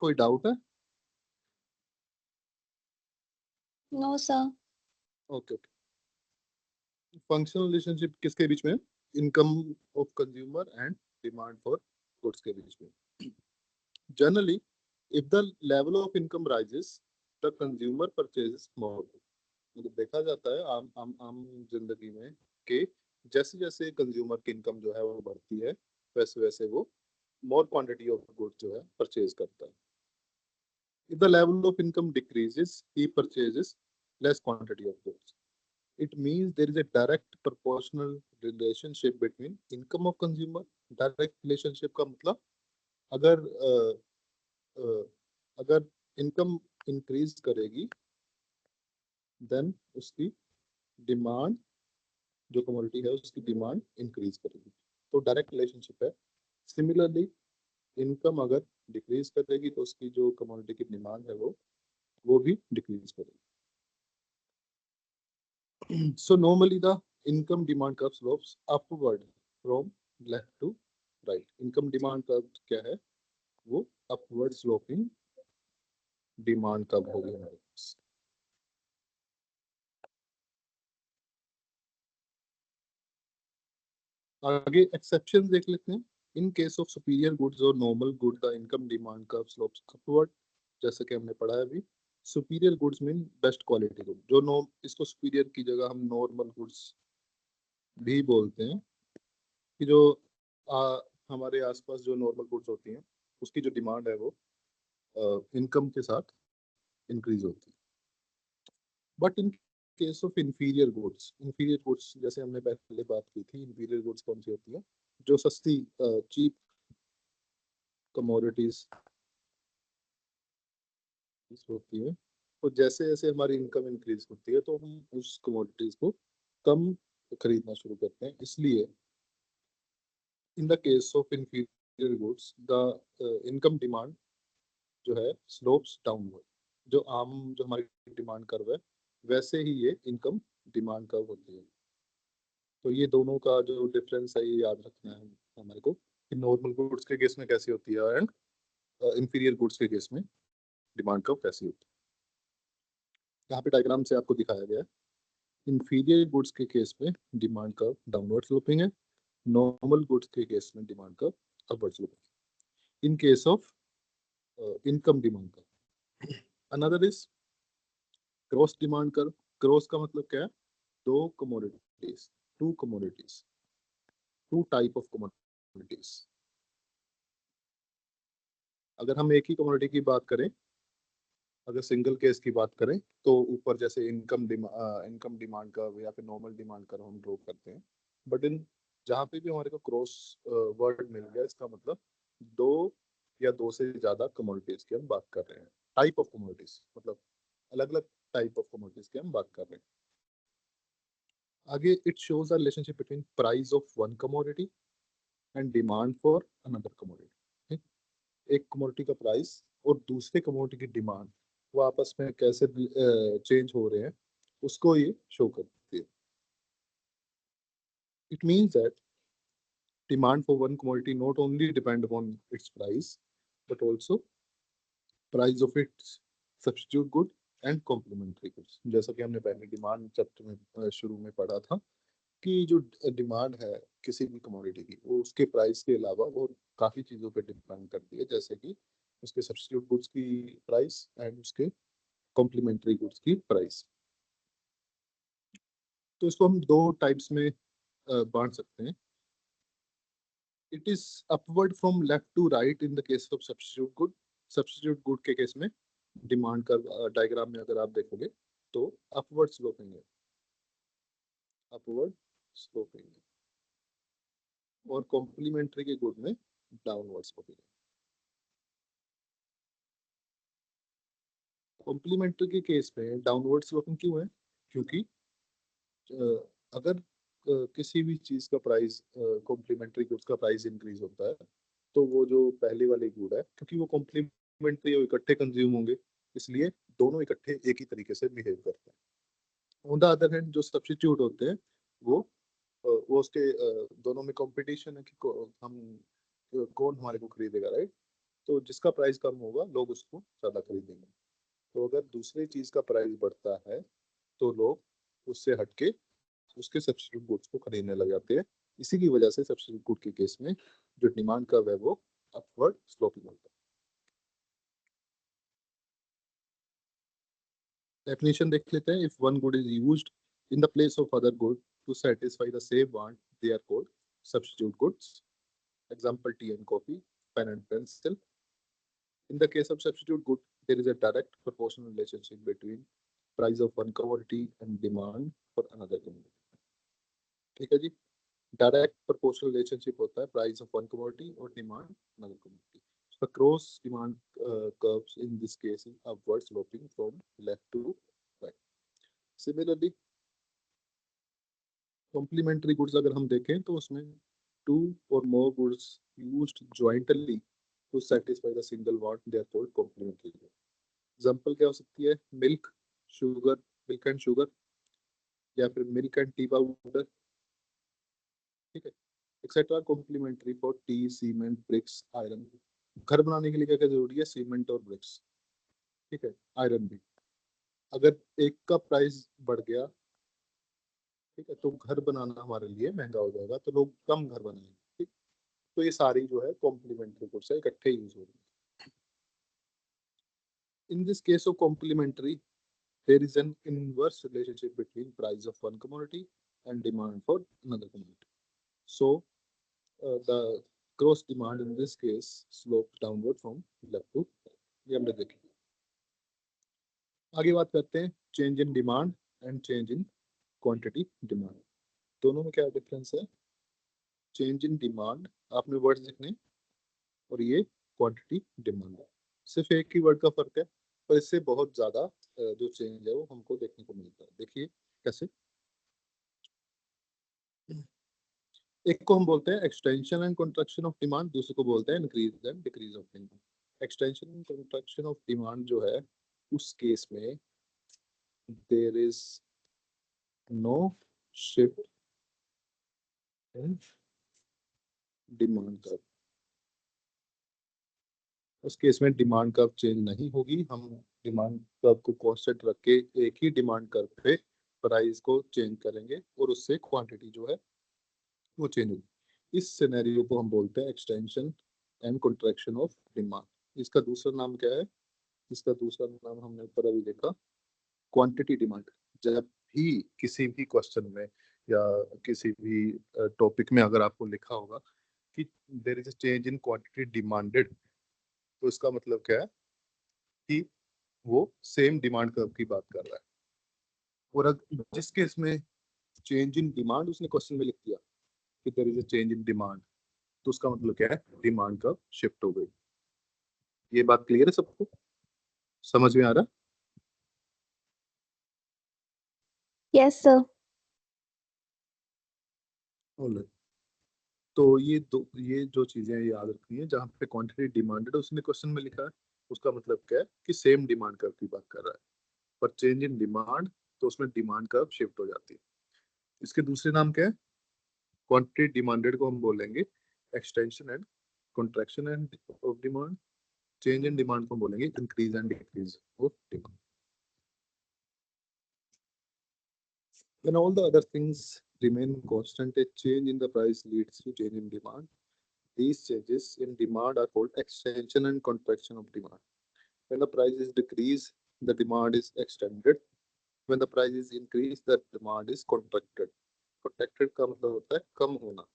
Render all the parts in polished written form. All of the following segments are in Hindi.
कोई डाउट है? No sir. Okay okay. Functional relationship किसके बीच में? Income of consumer and demand for goods के बीच में। Generally if the level of income rises the consumer purchases more. मतलब देखा जाता है आम आम आम जिंदगी में कि जैसे जैसे कंज्यूमर की इनकम जो है वो बढ़ती है, वैसे वैसे वो मोर क्वांटिटी ऑफ गुड्स जो है परचेज करता है। If the level of income decreases he purchases less quantity of goods. It means there is a direct proportional relationship between income of consumer. Direct relationship का मतलब अगर अगर इनकम इंक्रीज करेगी देन उसकी डिमांड, जो कमोडिटी है उसकी डिमांड इंक्रीज करेगी, तो डायरेक्ट रिलेशनशिप है। सिमिलरली इनकम अगर डिक्रीज करेगी तो उसकी जो कमोडिटी की डिमांड है वो भी डिक्रीज करेगी। So normally the income demand curve slopes upward from left to right. Income demand curve क्या है? वो upward sloping demand curve होगी हमारे पास। आगे एक्सेप्शन देख लेते हैं। In case of superior goods और normal good the income demand curve slopes upward. जैसे कि हमने पढ़ा है अभी, superior goods mean best quality good. जो नो इसको सुपीरियर की जगह हम नॉर्मल गुड्स भी बोलते हैं कि जो हमारे आसपास जो नॉर्मल गुड्स होती हैं उसकी जो डिमांड है वो इनकम के साथ इंक्रीज होती है। But in case of inferior goods जैसे हमने पहले बात की थी, इंफीरियर गुड्स कौन सी होती है? जो सस्ती चीप कमोडिटीज होती है, तो जैसे जैसे हमारी इनकम इंक्रीज होती है तो हम उस कमोडिटीज को कम खरीदना शुरू करते हैं। इसलिए इन the case of inferior goods the income demand जो है स्लोप्स डाउनवर्ड। जो हमारी डिमांड कर्व है वैसे ही ये इनकम डिमांड कर्व होती है। तो ये दोनों का जो डिफरेंस है ये याद रखना है हमारे को कि नॉर्मल गुड्स के केस में कैसी होती है एंड इंफीरियर गुड्स के केस में डिमांड कर्व कैसी होती है। यहाँ पे डायग्राम से आपको दिखाया गया है। इंफीरियर गुड्स के केस में डिमांड कर्व डाउनवर्ड स्लोपिंग है, नॉर्मल गुड्स के केस में demand curve upward sloping. In case of income demand curve another is cross demand curve. Cross का मतलब क्या है? दो commodities, two commodities, two type of commodities. अगर हम एक ही कमोडिटी की बात करें, अगर सिंगल केस की बात करें तो ऊपर जैसे इनकम डिमांड कर्व या फिर नॉर्मल डिमांड कर्व हम ड्रॉ करते हैं। बट इन जहाँ पे भी हमारे को क्रॉस वर्ड मिल गया, इसका मतलब दो या दो से ज्यादा कमोडिटीज की हम बात कर रहे हैं। टाइप ऑफ कमोडिटीज मतलब अलग अलग टाइप ऑफ कमोडिटीज की हम बात कर रहे हैं। आगे it shows the relationship between price of one commodity and demand for another commodity. एक कमोडिटी का प्राइस और दूसरे कमोडिटी की डिमांड वो आपस में कैसे चेंज हो रहे हैं उसको ये शो करती है। It means that demand for one commodity not only depend upon its price but also price of its substitute good and complementary goods. जैसा कि हमने पहले डिमांड चैप्टर में शुरू में पढ़ा था कि जो डिमांड है किसी भी कमोडिटी की वो उसके प्राइस के अलावा वो काफ़ी चीज़ों पे डिपेंड करती है, जैसे कि उसके सब्स्टिट्यूट गुड्स की प्राइस एंड उसके कॉम्प्लीमेंट्री गुड्स की प्राइस। तो इसको हम दो टाइप्स में बांट सकते हैं। It is upward from left to right in the case of substitute good. Substitute good के केस में डिमांड का डायग्राम में अगर आप देखोगे तो अपवर्ड स्लोपिंग है, अपवर्ड स्लोपिंग है, और कॉम्प्लीमेंट्री के गुड में डाउनवर्ड स्लोपिंग है। कॉम्प्लीमेंट्री के केस में डाउनवर्ड स्लोपिंग क्यों है? क्योंकि अगर किसी भी चीज का प्राइस, कॉम्प्लीमेंट्री गुड्स का प्राइस इंक्रीज होता है तो वो जो पहले वाले गुड है क्योंकि वो कॉम्प्लीमेंट्री और इकट्ठे कंज्यूम होंगे इसलिए दोनों इकट्ठे एक ही तरीके से बिहेव करते हैं। ऑन द अदर हैंड जो सब्स्टिट्यूट होते हैं वो वो उसके दोनों में कंपटीशन है कि हम कौन हमारे को खरीदेगा, राइट? तो जिसका प्राइस कम होगा लोग उसको ज्यादा खरीदेंगे। तो अगर दूसरी चीज का प्राइस बढ़ता है तो लोग उससे हटके उसके सब्स्टिट्यूट गुड्स को खरीदने लग जाते हैं। इसी की वजह से सब्स्टिट्यूट गुड के केस में जो डिमांड कर्व है वो अपवर्ड स्लोपिंग होता है। डेफिनेशन देख लेते हैं। If one good is used in the place of other good to satisfy the same want they are called substitute goods. Example tea and coffee, pen and pencil. In the case of substitute good, there is a direct proportional relationship between price of one commodity and demand for another commodity. ठीक है जी, डायरेक्ट प्रोपोर्शनल रिलेशनशिप होता है प्राइस ऑफ वन कमोडिटी और demand another commodity. The gross demand curves in this case is upward sloping from left to right. Similarly, complementary goods अगर हम देखें तो उसमें two or more goods used jointly to satisfy the single want, they are called complementary goods. Example क्या हो सकती है? Milk sugar, milk and sugar, या फिर मिल्क एंड टी पाउडर। ठीक है, etcetera complementary for tea, cement, bricks, iron. घर बनाने के लिए क्या क्या जरूरी है? सीमेंट और ब्रिक्स। ठीक है, आयरन भी। अगर एक का प्राइस बढ़ गया, ठीक है, तो घर बनाना हमारे लिए महंगा हो जाएगा, तो लोग कम घर बनाएंगे। ठीक, तो ये सारी जो है कॉम्प्लीमेंट्री गुड्स है, इकट्ठे यूज हो रही है। In this case of complementary there is an inverse relationship between price of one commodity and demand for another commodity. So the gross demand in this case slopes downward from left to right. ये हमने देखी। आगे बात करते हैं change in demand and change in quantity demand. दोनों में क्या डिफरेंस है? चेंज इन डिमांड आपने वर्ड्स लिखने, और ये क्वांटिटी डिमांड है। सिर्फ एक ही वर्ड का फर्क है, पर इससे बहुत ज्यादा जो चेंज है वो हमको देखने को मिलता है। देखिए कैसे। एक को हम बोलते हैं extension and contraction of demand, दूसरे को बोलते हैं increase and decrease of demand. Extension and contraction of demand जो है, उस केस में there is no shift in demand curve. उस केस में डिमांड कर्व चेंज नहीं होगी। हम डिमांड कर्व को कांस्टेंट रख के एक ही डिमांड कर्व पे प्राइस को चेंज करेंगे, और उससे क्वांटिटी जो है वो चेंज होगी। इस सिनेरियो को हम बोलते हैं extension and contraction of demand. इसका दूसरा नाम क्या है? इसका दूसरा नाम हमने ऊपर अभी देखा, क्वांटिटी डिमांड। जब भी किसी भी क्वेश्चन में या किसी भी टॉपिक में अगर आपको लिखा होगा कि there is a change in quantity demanded, तो इसका मतलब क्या है? कि वो सेम डिमांड कर्व की बात कर रहा है। और अगर जिस केस में चेंज इन डिमांड उसने क्वेश्चन में लिख दिया कि there is a change in demand, तो उसका मतलब क्या है? डिमांड कर्व शिफ्ट हो गई। ये बात क्लियर है सबको? समझ में आ रहा? Yes, sir. Alright. तो ये जो चीजें याद रखनी है, जहाँ पे क्वांटिटी डिमांडेड उसने क्वेश्चन में लिखा है, उसका मतलब क्या है? कि सेम डिमांड कर्व की बात कर रहा है। पर चेंज इन डिमांड, तो उसमें डिमांड कर्व शिफ्ट हो जाती है। इसके दूसरे नाम क्या है? क्वांटिटी डिमांडेड को हम बोलेंगे extension and contraction end of demand. Change in demand को बोलेंगे increase and decrease of demand. When all the other things remain constant, a change in the price leads to change in demand. These changes in demand are called extension and contraction of demand. When the price is decreased, the demand is extended. When the price is increased, the demand is contracted. Contracted का मतलब होता है कम होना,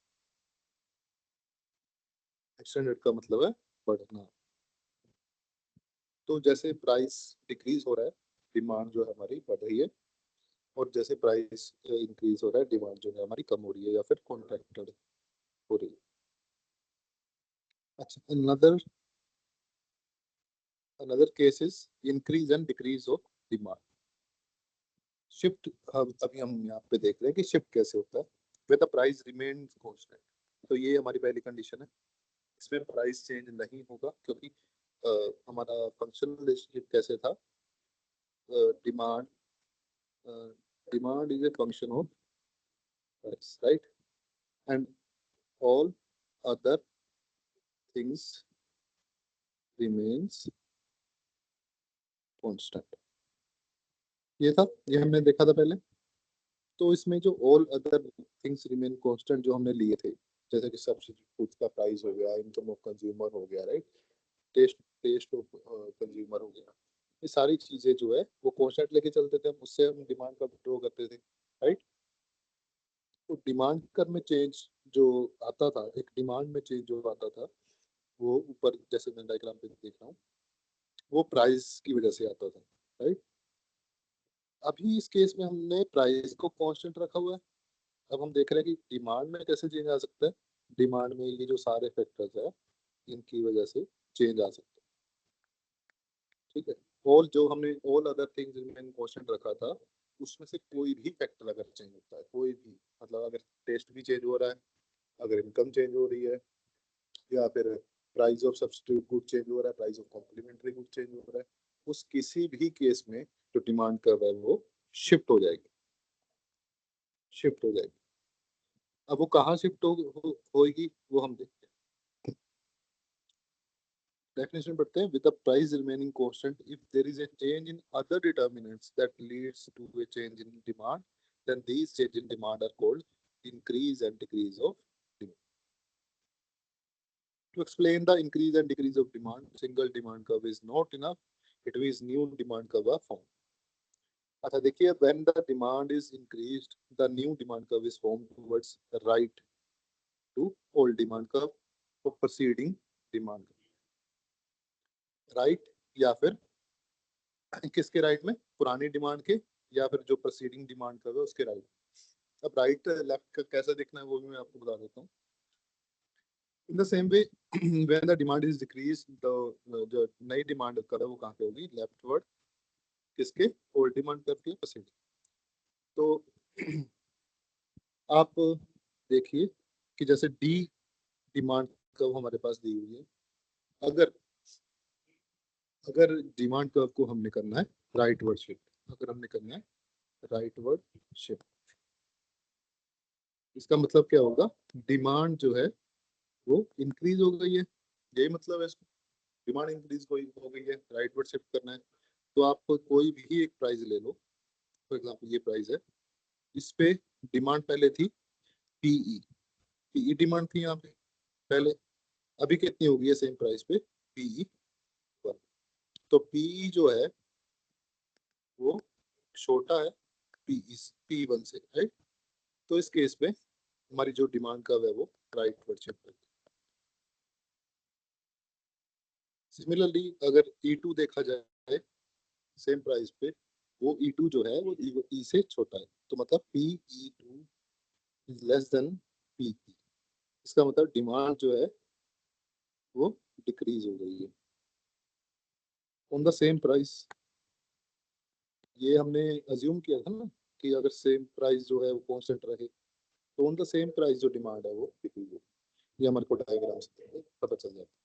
एक्सटेंडेड का मतलब है बढ़ना। तो जैसे प्राइस डिक्रीज हो रहा है, डिमांड जो है हमारी बढ़ रही है, और जैसे प्राइस इंक्रीज हो रहा है, डिमांड जो है हमारी कम हो रही है या फिर कॉन्ट्रैक्टेड हो रही है। अच्छा, another case is increase and decrease of demand. Shift अभी हम यहाँ पे देख रहे हैं कि शिफ्ट कैसे होता है। When the price remains constant, तो ये हमारी पहली कंडीशन है। इसमें प्राइस चेंज नहीं होगा, क्योंकि हमारा फंक्शनल रिलेशनशिप कैसे था? Demand demand is a function of price, right? And all other things remains constant. ये था, ये हमने देखा था पहले। तो इसमें जो all other things remain constant जो हमने लिए थे, जैसे कि सब्सिडी फूड का प्राइस हो गया, इनकम ऑफ कंज्यूमर हो गया, right, taste taste of consumer हो गया, ये सारी चीजें जो है वो कांस्टेंट लेके चलते थे हम, उससे हम डिमांड का ड्रॉ करते थे, राइट। तो डिमांड कर में चेंज जो आता था, एक डिमांड में चेंज जो आता था, वो ऊपर जैसे मैं डायग्राम पे देख रहा हूँ, वो प्राइस की वजह से आता था, राइट। अभी इस केस में हमने प्राइस को कांस्टेंट रखा हुआ है। अब हम देख रहे हैं कि डिमांड में कैसे चेंज आ सकता है। डिमांड में ये जो सारे फैक्टर्स है, इनकी वजह से चेंज आ सकता है, ठीक है। ऑल जो हमने all other things remain constant रखा था, उसमें से कोई भी फैक्टर अगर चेंज होता है, कोई भी, मतलब अगर टेस्ट भी चेंज हो रहा है, अगर इनकम चेंज हो रही है, या फिर price of substitute good change हो रहा है, price of complementary good change हो रहा है, उस किसी भी केस में जो डिमांड कर रहा है वो शिफ्ट हो जाएगी, शिफ्ट हो जाएगी। अब वो कहाँ शिफ्ट होगी वो हम देखते हैं। डेफिनेशन पढ़ते हैं, with the price remaining constant if there is a change in other determinants that leads to a change in demand, then these change in demand are called increase and decrease of demand. To explain the increase and decrease of demand, single demand curve is not enough, it is new demand curve are formed. अच्छा देखिए, when the demand is increased, the new demand curve is formed towards the right to old demand curve or preceding demand curve. Right, या फिर किसके राइट में, पुरानी डिमांड के, या फिर जो प्रोसीडिंग डिमांड कर रहे है उसके राइट। अब राइट लेफ्ट का कैसे देखना है वो भी मैं आपको बता देता हूँ। In the same way when the demand is decrease, जो नई डिमांड कर है वो कहाँ पे होगी, लेफ्टवर्ड, किसके, ओल्ड डिमांड कर के प्रोसीडिंग। तो आप देखिए कि जैसे डी डिमांड कर्व हमारे पास दी हुई है, अगर अगर डिमांड कर्व को हमने करना है राइटवर्ड शिफ्ट, अगर हमने करना है राइटवर्ड शिफ्ट, इसका मतलब क्या होगा, डिमांड जो है वो इंक्रीज हो गई है, यही मतलब है इसको, डिमांड इंक्रीज हो गई है, राइटवर्ड शिफ्ट करना है। तो आप कोई भी एक प्राइस ले लो, फॉर एग्जांपल ये प्राइस है, इस पे डिमांड पहले थी पीई, पीई डिमांड थी यहाँ पे पहले, अभी कितनी होगी है सेम प्राइस पे, पीई 1। तो पीई जो है वो छोटा है पी1 से, राइट। तो इस केस में हमारी जो डिमांड कर्व है वो राइटवर्ड शिफ्ट है। सिमिलरली अगर E2 देखा जाए सेम प्राइस पे, वो E2 जो है वो E से छोटा है, तो मतलब PE2 is less then PP, इसका मतलब डिमांड जो है वो डिक्रीज हो गई है ऑन द सेम प्राइस। ये हमने अज्यूम किया था ना कि अगर सेम प्राइस जो है वो कांस्टेंट रहे, तो ऑन द सेम प्राइस जो डिमांड है वो डिक्रीज हो, ये हमारे को डायग्राम से पता चल जाता है।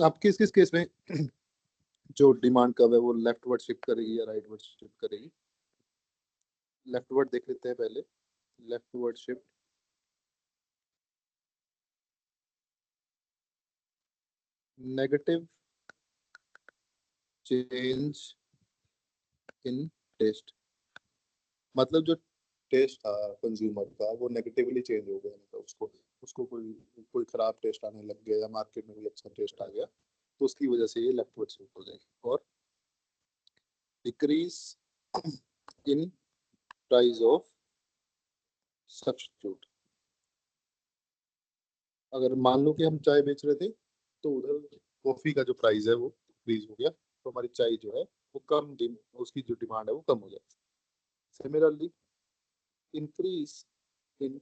आप किस किस केस में जो डिमांड कर्व है वो लेफ्टवर्ड शिफ्ट करेगी या राइटवर्ड शिफ्ट करेगी। लेफ्टवर्ड देख लेते हैं पहले, leftward shift, negative change in taste, मतलब जो टेस्ट था कंज्यूमर का वो नेगेटिवली चेंज हो गया, मतलब उसको उसको कोई कोई खराब टेस्ट आने लग गया, या मार्केट में कोई अच्छा टेस्ट आ गया, तो उसकी वजह से ये लेफ्टवर्ड शिफ्ट हो जाएगी। और decrease in price of substitute, अगर मान लो कि हम चाय बेच रहे थे, तो उधर कॉफी का जो प्राइस है वो इंक्रीज हो गया, तो हमारी चाय जो है वो उसकी जो डिमांड है वो कम हो जाती है। Similarly increase in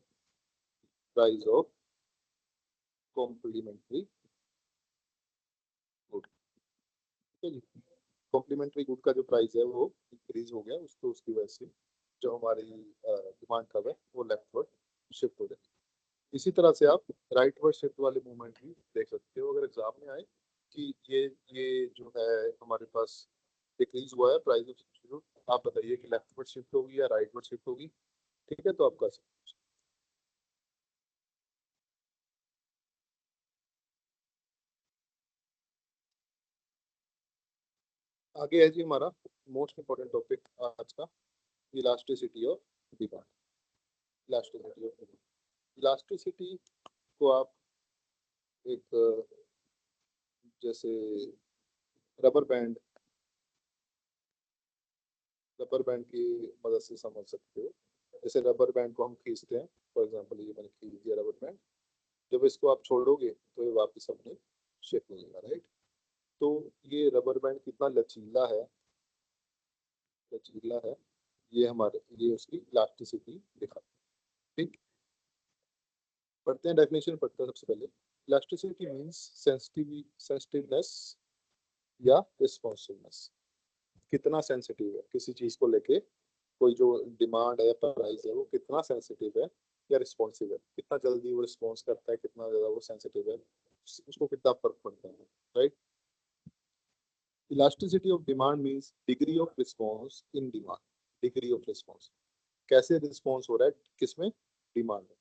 price of complementary good, ठीक है जी। कॉम्प्लीमेंट्री गुड का जो प्राइस है वो इंक्रीज हो गया, उसको उसकी वजह से जो हमारी डिमांड का है वो लेफ्टवर्ड शिफ्ट हो जाएगी। इसी तरह से आप राइटवर्ड शिफ्ट वाले मूवमेंट भी देख सकते हो, अगर एग्जाम में आए कि ये जो है हमारे पास डिक्रीज हुआ है प्राइस ऑफ सब्स्टिट्यूट, आप बताइए कि लेफ्टवर्ड शिफ्ट होगी या राइटवर्ड शिफ्ट होगी, ठीक है, तो आप कर सकते हो। आगे है जी हमारा मोस्ट इम्पोर्टेंट टॉपिक आज का, elasticity of demand. Elasticity of demand, elasticity को आप एक जैसे रबर बैंड की मदद से समझ सकते हो। जैसे रबर बैंड को हम खींचते हैं, फॉर एग्जांपल ये मैंने खींच दिया रबर बैंड, जब इसको आप छोड़ोगे तो ये वापस अपने शेप में जाएगा, राइट। तो ये रबर बैंड कितना लचीला है, ये उसकी इलास्टिसिटी दिखाता है। ठीक, पढ़ते हैं डेफिनेशन, पढ़ते हैं सबसे पहले। इलास्टिसिटी मींस सेंसिटिवनेस या रिस्पॉन्सिवनेस, कितना सेंसिटिव है किसी चीज को लेके, कोई जो डिमांड है, प्राइस है, वो कितना सेंसिटिव है या रिस्पॉन्सिव है, कितना जल्दी वो रिस्पॉन्स करता है, कितना ज्यादा वो सेंसिटिव है, उसको कितना फर्क पड़ता है, right. Elasticity of demand means degree of response in demand. Degree of response, कैसे रिस्पॉन्स हो रहा है किसमें, डिमांड में।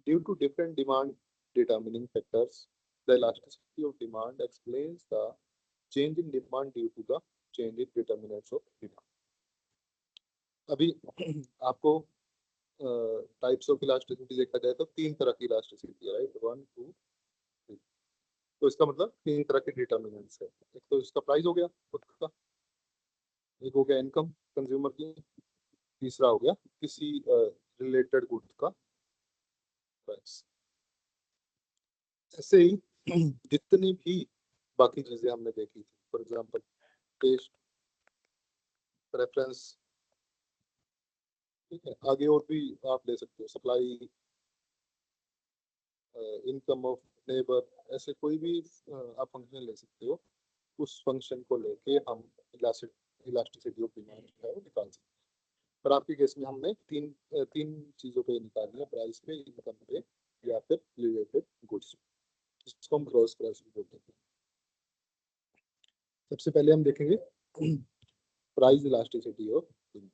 Due to different demand determining factors, the elasticity of demand explains the change in demand due to the change in determinants of demand. अभी आपको टाइप्स ऑफ इलास्टिसिटी देखा जाए तो तीन तरह की इलास्टिसिटी है, राइट, 1 2 3। तो इसका मतलब तीन तरह के डिटर्मिनेंट्स है। एक तो इसका प्राइस हो गया खुद का, एक हो गया इनकम कंज्यूमर की, तीसरा हो गया किसी रिलेटेड गुड का प्राइस। ऐसे ही जितनी भी बाकी चीजें हमने देखी थी, फॉर एग्जांपल टेस्ट, प्रेफरेंस, ठीक है, आगे और भी आप ले सकते हो, सप्लाई, इनकम ऑफ नेबर, ऐसे कोई भी आप फंक्शन ले सकते हो। उस फंक्शन को लेके हम इलास्टिसिटी ऑफ डिमांड जो है वो निकाल सकते हैं। पर आपके केस में हमने तीन चीजों पे निकालनी है, प्राइस पे, इनकम पे, या फिर रिलेटेड गुड्स, जिसको हम क्रॉस प्राइस भी बोलते हैं। सबसे पहले हम देखेंगे प्राइस इलास्टिसिटी ऑफ डिमांड।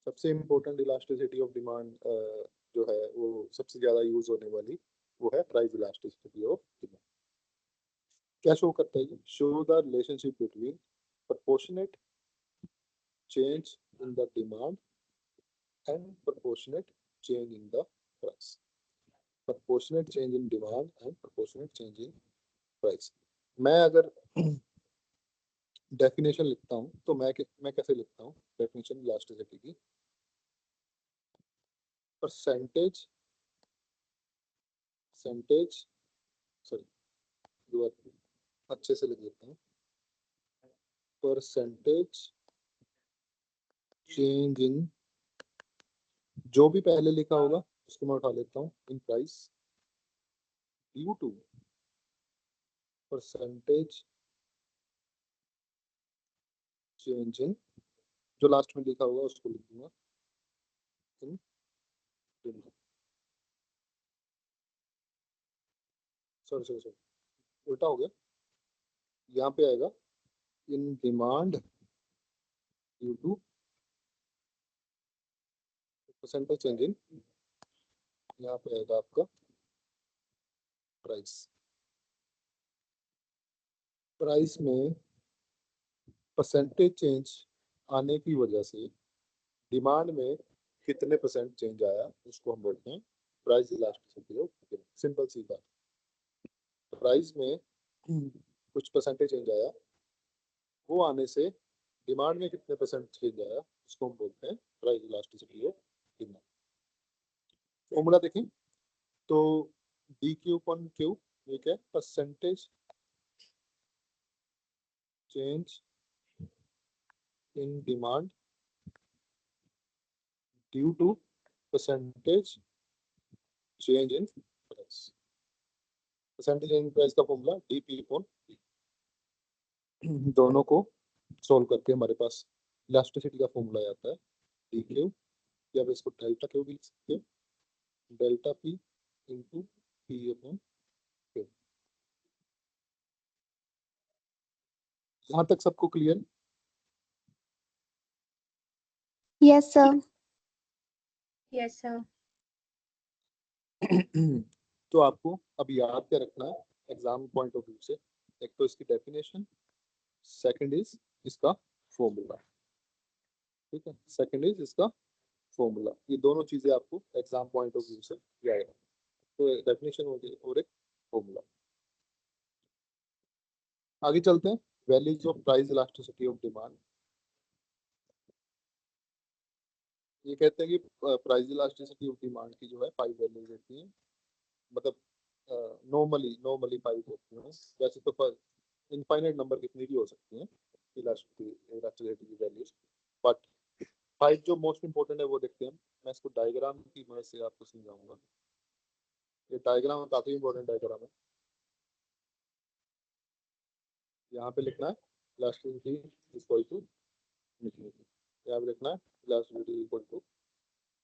सबसे इम्पोर्टेंट इलास्टिसिटी ऑफ डिमांड जो है वो सबसे ज्यादा यूज होने वाली, वो है प्राइस इलास्टिसिटी ऑफ डिमांड। क्या शो करता है, show the relationship between proportionate change in the demand and proportionate change in the price. Proportionate change in demand and proportionate change in price. मैं अगर डेफिनेशन लिखता हूँ तो मैं कैसे लिखता हूँ डेफिनेशन इलास्टिसिटी की, परसेंटेज सॉरी, अच्छे से लिख देता हूँ, परसेंटेज चेंज इन, जो भी पहले लिखा होगा उसको मैं उठा लेता हूँ, in price, due to percentage change in, जो लास्ट में लिखा होगा उसको लिख दूंगा इन डिमांड, सॉरी उल्टा हो गया, यहाँ पे आएगा in demand due to percentage change in, यहाँ पे आएगा आपका प्राइस। प्राइस में परसेंटेज चेंज आने की वजह से डिमांड में कितने परसेंट चेंज आया उसको हम बोलते हैं price elasticity of demand. Simple सी बात, प्राइस में कुछ परसेंटेज चेंज आया, वो आने से डिमांड में कितने परसेंट चेंज आया उसको हम बोलते हैं price elasticity of demand. Formula देखें तो डी क्यू अपॉन क्यू, ये क्या है, percentage change in demand due to percentage change in price. Percentage change in price का formula D P upon P. दोनों को सोल्व करके हमारे पास इलास्टिसिटी का फॉर्मूला आता है डी क्यू, या इसको डेल्टा क्यू भी लिख सकते हैं, delta P into P upon Q. यहाँ तक सबको clear? Yes, sir. Yes, sir. तो आपको अब याद क्या रखना है एग्जाम पॉइंट ऑफ व्यू से, एक तो इसकी डेफिनेशन, सेकंड इज इसका फॉर्मूला, ठीक है, सेकंड इज इसका फॉर्मूला। ये दोनों चीजें आपको एग्जाम पॉइंट ऑफ व्यू से याद है। तो डेफिनेशन हो गई और एक फॉर्मूला। आगे चलते हैं, values of price elasticity of demand. ये कहते हैं कि प्राइस इलास्टिसिटी ऑफ डिमांड की जो है 5 वैल्यूज होती हैं, मतलब नॉर्मली 5 होती हैं। वैसे तो इनफाइनाइट नंबर कितनी भी हो सकती हैं इलास्टिसिटी की वैल्यूज, बट 5 जो मोस्ट इंपॉर्टेंट है वो देखते हैं। मैं इसको डायग्राम की मदद से आपको समझाऊंगा। ये डायग्राम काफी इंपॉर्टेंट डायग्राम है। यहाँ पे लिखना है इलास्टिसिटी इक्वल टू इंफिनिटी, यहाँ पे लिखना है इलास्टिसिटी इक्वल टू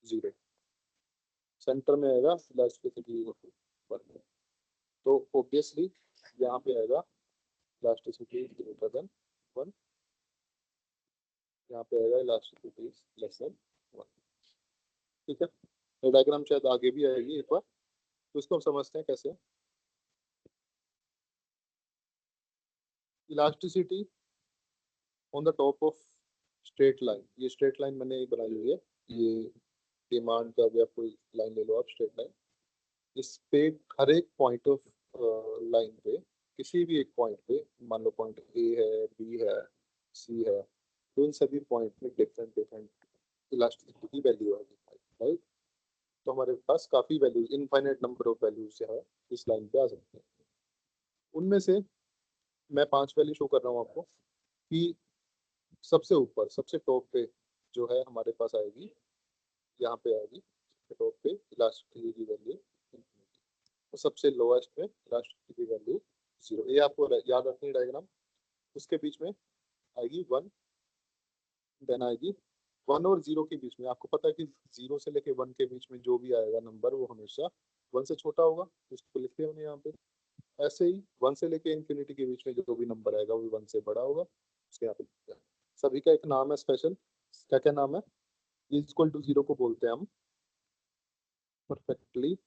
0, सेंटर में आएगा इलास्टिसिटी इक्वल टू 1। तो ऑब्वियसली यहाँ पे आएगा इलास्टिसिटी ग्रेटर देन 1, यहाँ पे आएगा इलास्टिसिटी लेस देन 1। ठीक है, ये डायग्राम शायद आगे भी आएगी एक बार, तो इसको हम समझते हैं कैसे। Elasticity on the top of straight line, ये स्ट्रेट लाइन मैंने बनाई हुई है, ये डिमांड का भी आपको लाइन ले लो आप, स्ट्रेट लाइन। इस पे हर एक पॉइंट ऑफ लाइन पे, किसी भी एक पॉइंट पे, मान लो पॉइंट ए है, बी है, सी है, तो इन सभी पॉइंट में डिफरेंट डिफरेंट इलास्टिसिटी की वैल्यू आएगी, राइट। तो हमारे पास काफी values, infinite number of values जो है इस लाइन पे आ सकते हैं। उनमें से मैं 5 वैल्यू शो कर रहा हूँ आपको कि सबसे ऊपर सबसे टॉप पे जो है हमारे पास आएगी, यहाँ पे आएगी टॉप पे इलास्टिसिटी की वैल्यू, और सबसे लोएस्ट पे इलास्टिसिटी की वैल्यू 0। ये आपको याद रखनी है डायग्राम। उसके बीच में आएगी 1, देन आएगी 1 और 0 के बीच में। आपको पता है कि 0 से लेके 1 के बीच में जो भी आएगा नंबर वो हमेशा 1 से छोटा होगा, उसको लिखते हैं यहाँ पे। ऐसे ही 1 से लेके इंफिनिटी के बीच में जो भी नंबर आएगा वो 1 से बड़ा होगा, उसके यहाँ पे लिखते हैं। सभी का एक नाम है स्पेशल, क्या क्या नाम है? इक्वल टू 0 को बोलते हैं हम परफेक्टली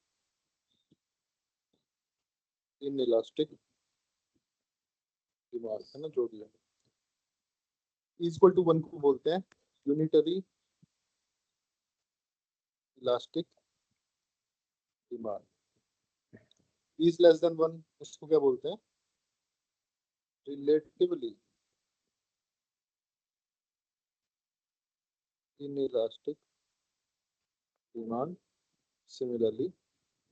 इनइलास्टिक डिमांड, है ना, जो भी है। इक्वल टू 1 को बोलते हैं unitary elastic demand. Is less than 1 उसको क्या बोलते हैं? Relatively inelastic demand, similarly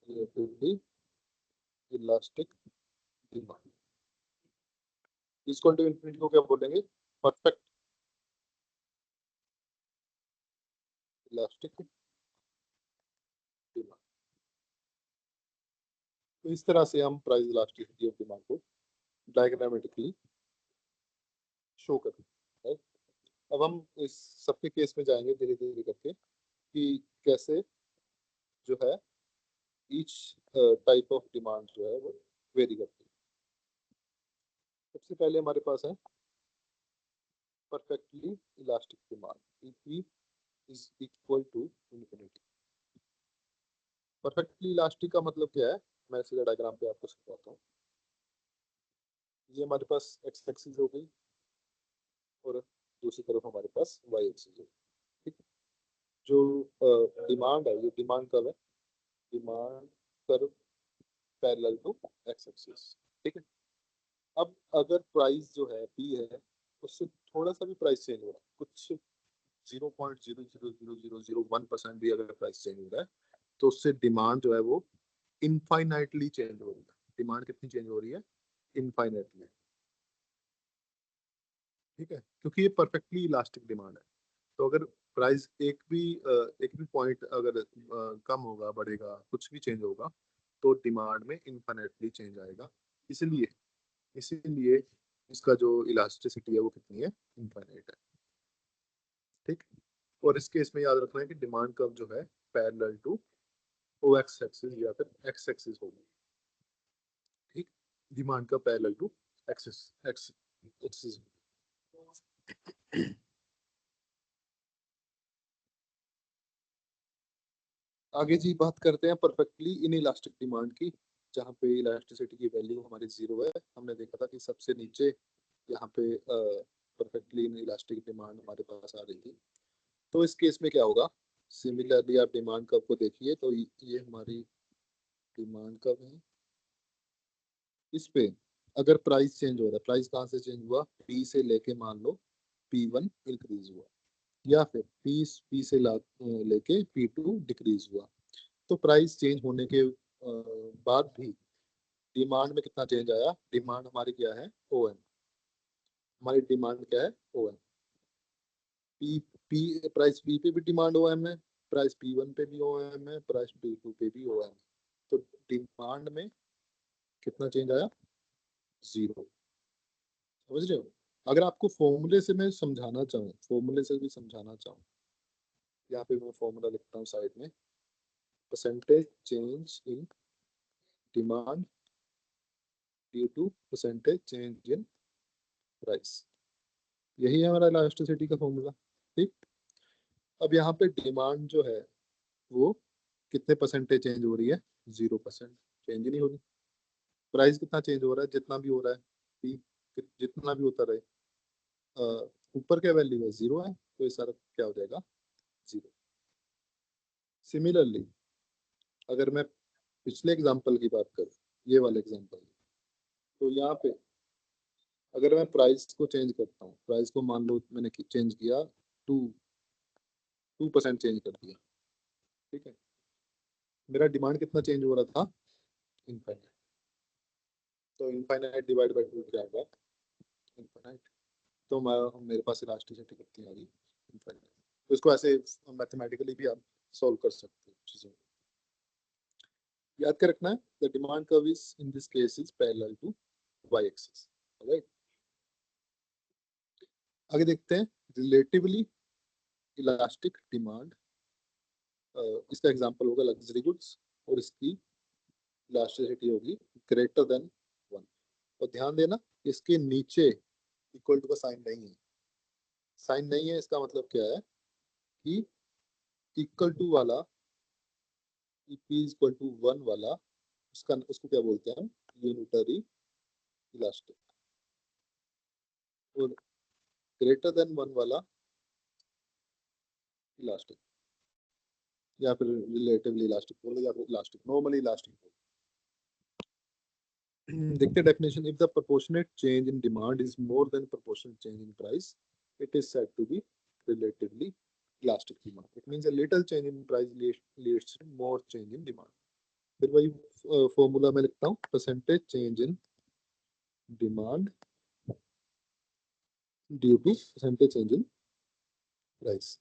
relatively elastic demand। Equal to infinity को क्या बोलेंगे? Perfect elastic demand. तो इस तरह से हम प्राइस इलास्टिसिटी ऑफ डिमांड को डायग्रामेटिकली शो करते हैं। अब हम इस सबके केस में जाएंगे धीरे धीरे करके कि कैसे जो है ईच टाइप ऑफ डिमांड जो है वो वेरी करती है। सबसे पहले हमारे पास है perfectly elastic demand, EP is equal to infinity। Perfectly elastic का मतलब क्या है, मैं सीधा डायग्राम पे आपको समझाता हूँ। ये हमारे पास एक्स एक्सिस हो गई और दूसरी तरफ हमारे पास वाई एक्सिस हो गई, ठीक। जो डिमांड है, ये डिमांड कर्व है, demand curve parallel to X axis, ठीक है। अब अगर प्राइस जो है पी है, उससे थोड़ा सा भी प्राइस चेंज हो रहा है, कुछ 0.0000001% भी अगर प्राइस चेंज हो रहा है, तो उससे डिमांड जो है वो इनफाइनाइटली चेंज हो रही है। डिमांड कितनी चेंज हो रही है? इनफाइनाइटली, ठीक है, क्योंकि ये परफेक्टली इलास्टिक डिमांड है। तो अगर प्राइस एक भी पॉइंट अगर कम होगा, बढ़ेगा, कुछ भी चेंज होगा, तो डिमांड में इनफाइनाइटली चेंज आएगा। इसलिए इसीलिए इसका जो इलास्टिसिटी है वो कितनी है? इनफाइनाइट है, ठीक। और इस केस में याद रखना है कि डिमांड कर्व जो है parallel to O X axis या फिर एक्स एक्सिस होगी, ठीक। डिमांड का parallel to axis X axis. आगे जी बात करते हैं परफेक्टली इन इलास्टिक डिमांड की, जहाँ पे इलास्टिसिटी की वैल्यू हमारी 0 है। हमने देखा था कि सबसे नीचे यहाँ पे परफेक्टली इलास्टिक डिमांड हमारे पास आ रही थी। तो इस केस में क्या होगा, सिमिलरली आप डिमांड कर्व को देखिए तो ये हमारी डिमांड कर्व है। इस पे अगर प्राइस चेंज हो रहा है, प्राइस कहाँ से चेंज हुआ, पी से लेके मान लो P1 इंक्रीज हुआ, या फिर पी से लेके P2 डिक्रीज हुआ, तो प्राइस चेंज होने के बाद भी डिमांड में कितना चेंज आया, डिमांड हमारी क्या है OM, हमारी डिमांड क्या है OM। P P price P पे भी डिमांड OM है, प्राइस P1 पे भी OM है, प्राइस P2 पे भी OM है, तो डिमांड में कितना चेंज आया, 0। समझ रहे हो। अगर आपको फॉर्मूले से मैं समझाना चाहूँ, फॉर्मूले से भी समझाना चाहूँ, यहाँ पे मैं फॉर्मूला लिखता हूँ साइड में, percentage change in demand due to percentage change in price, यही है हमारा इलास्टिसिटी का फॉर्मूला। ठीक, अब यहाँ पे डिमांड जो है वो कितने परसेंटेज चेंज हो रही है, 0% चेंज नहीं हो रही। प्राइस कितना चेंज हो रहा है, जितना भी हो रहा है, पी जितना भी होता रहे, ऊपर क्या वैल्यू है 0 है, तो ये सारा क्या हो जाएगा 0। सिमिलरली अगर मैं पिछले एग्जांपल की बात करूँ, ये वाले एग्जांपल, तो यहाँ पे अगर मैं प्राइस को चेंज करता हूँ, प्राइस को मान लो मैंने चेंज किया 2% चेंज कर दिया, ठीक है, मेरा डिमांड कितना चेंज हो रहा था, इनफाइनाइट। तो इनफाइनाइट डिवाइड बाय 2 क्या होगा, इनफाइनाइट। तो मेरे पास इलास्टिसिटी कितनी आ गई, इनफाइनाइट। तो इसको ऐसे मैथमेटिकली भी आप सॉल्व कर सकते हो चीजों को। याद कर रखना है, the demand curve is in this case is parallel to y axis, right. आगे देखते हैं रिलेटिवली इलास्टिक डिमांड, इसका एग्जांपल होगा लग्जरी गुड्स, और इसकी इलास्टिसिटी होगी ग्रेटर देन 1। और ध्यान देना इसके नीचे इक्वल टू का साइन नहीं है, साइन नहीं है इसका मतलब क्या है कि इक्वल टू वाला, P इक्वल टू 1 वाला, उसको क्या बोलते हैं हम, यूनिटरी इलास्टिक, और ग्रेटर देन 1 वाला इलास्टिक, या फिर रिलेटिवली इलास्टिक बोलो, या फिर इलास्टिक, नॉर्मली इलास्टिक बोलो। देखते हैं definition, if the proportionate change in demand is more than proportionate change in price, it is said to be relatively elastic demand. It means a little change in price leads to more change in demand. फिर वही फॉर्मूला मैं लिखता हूँ, percentage change in demand due to percentage change in price.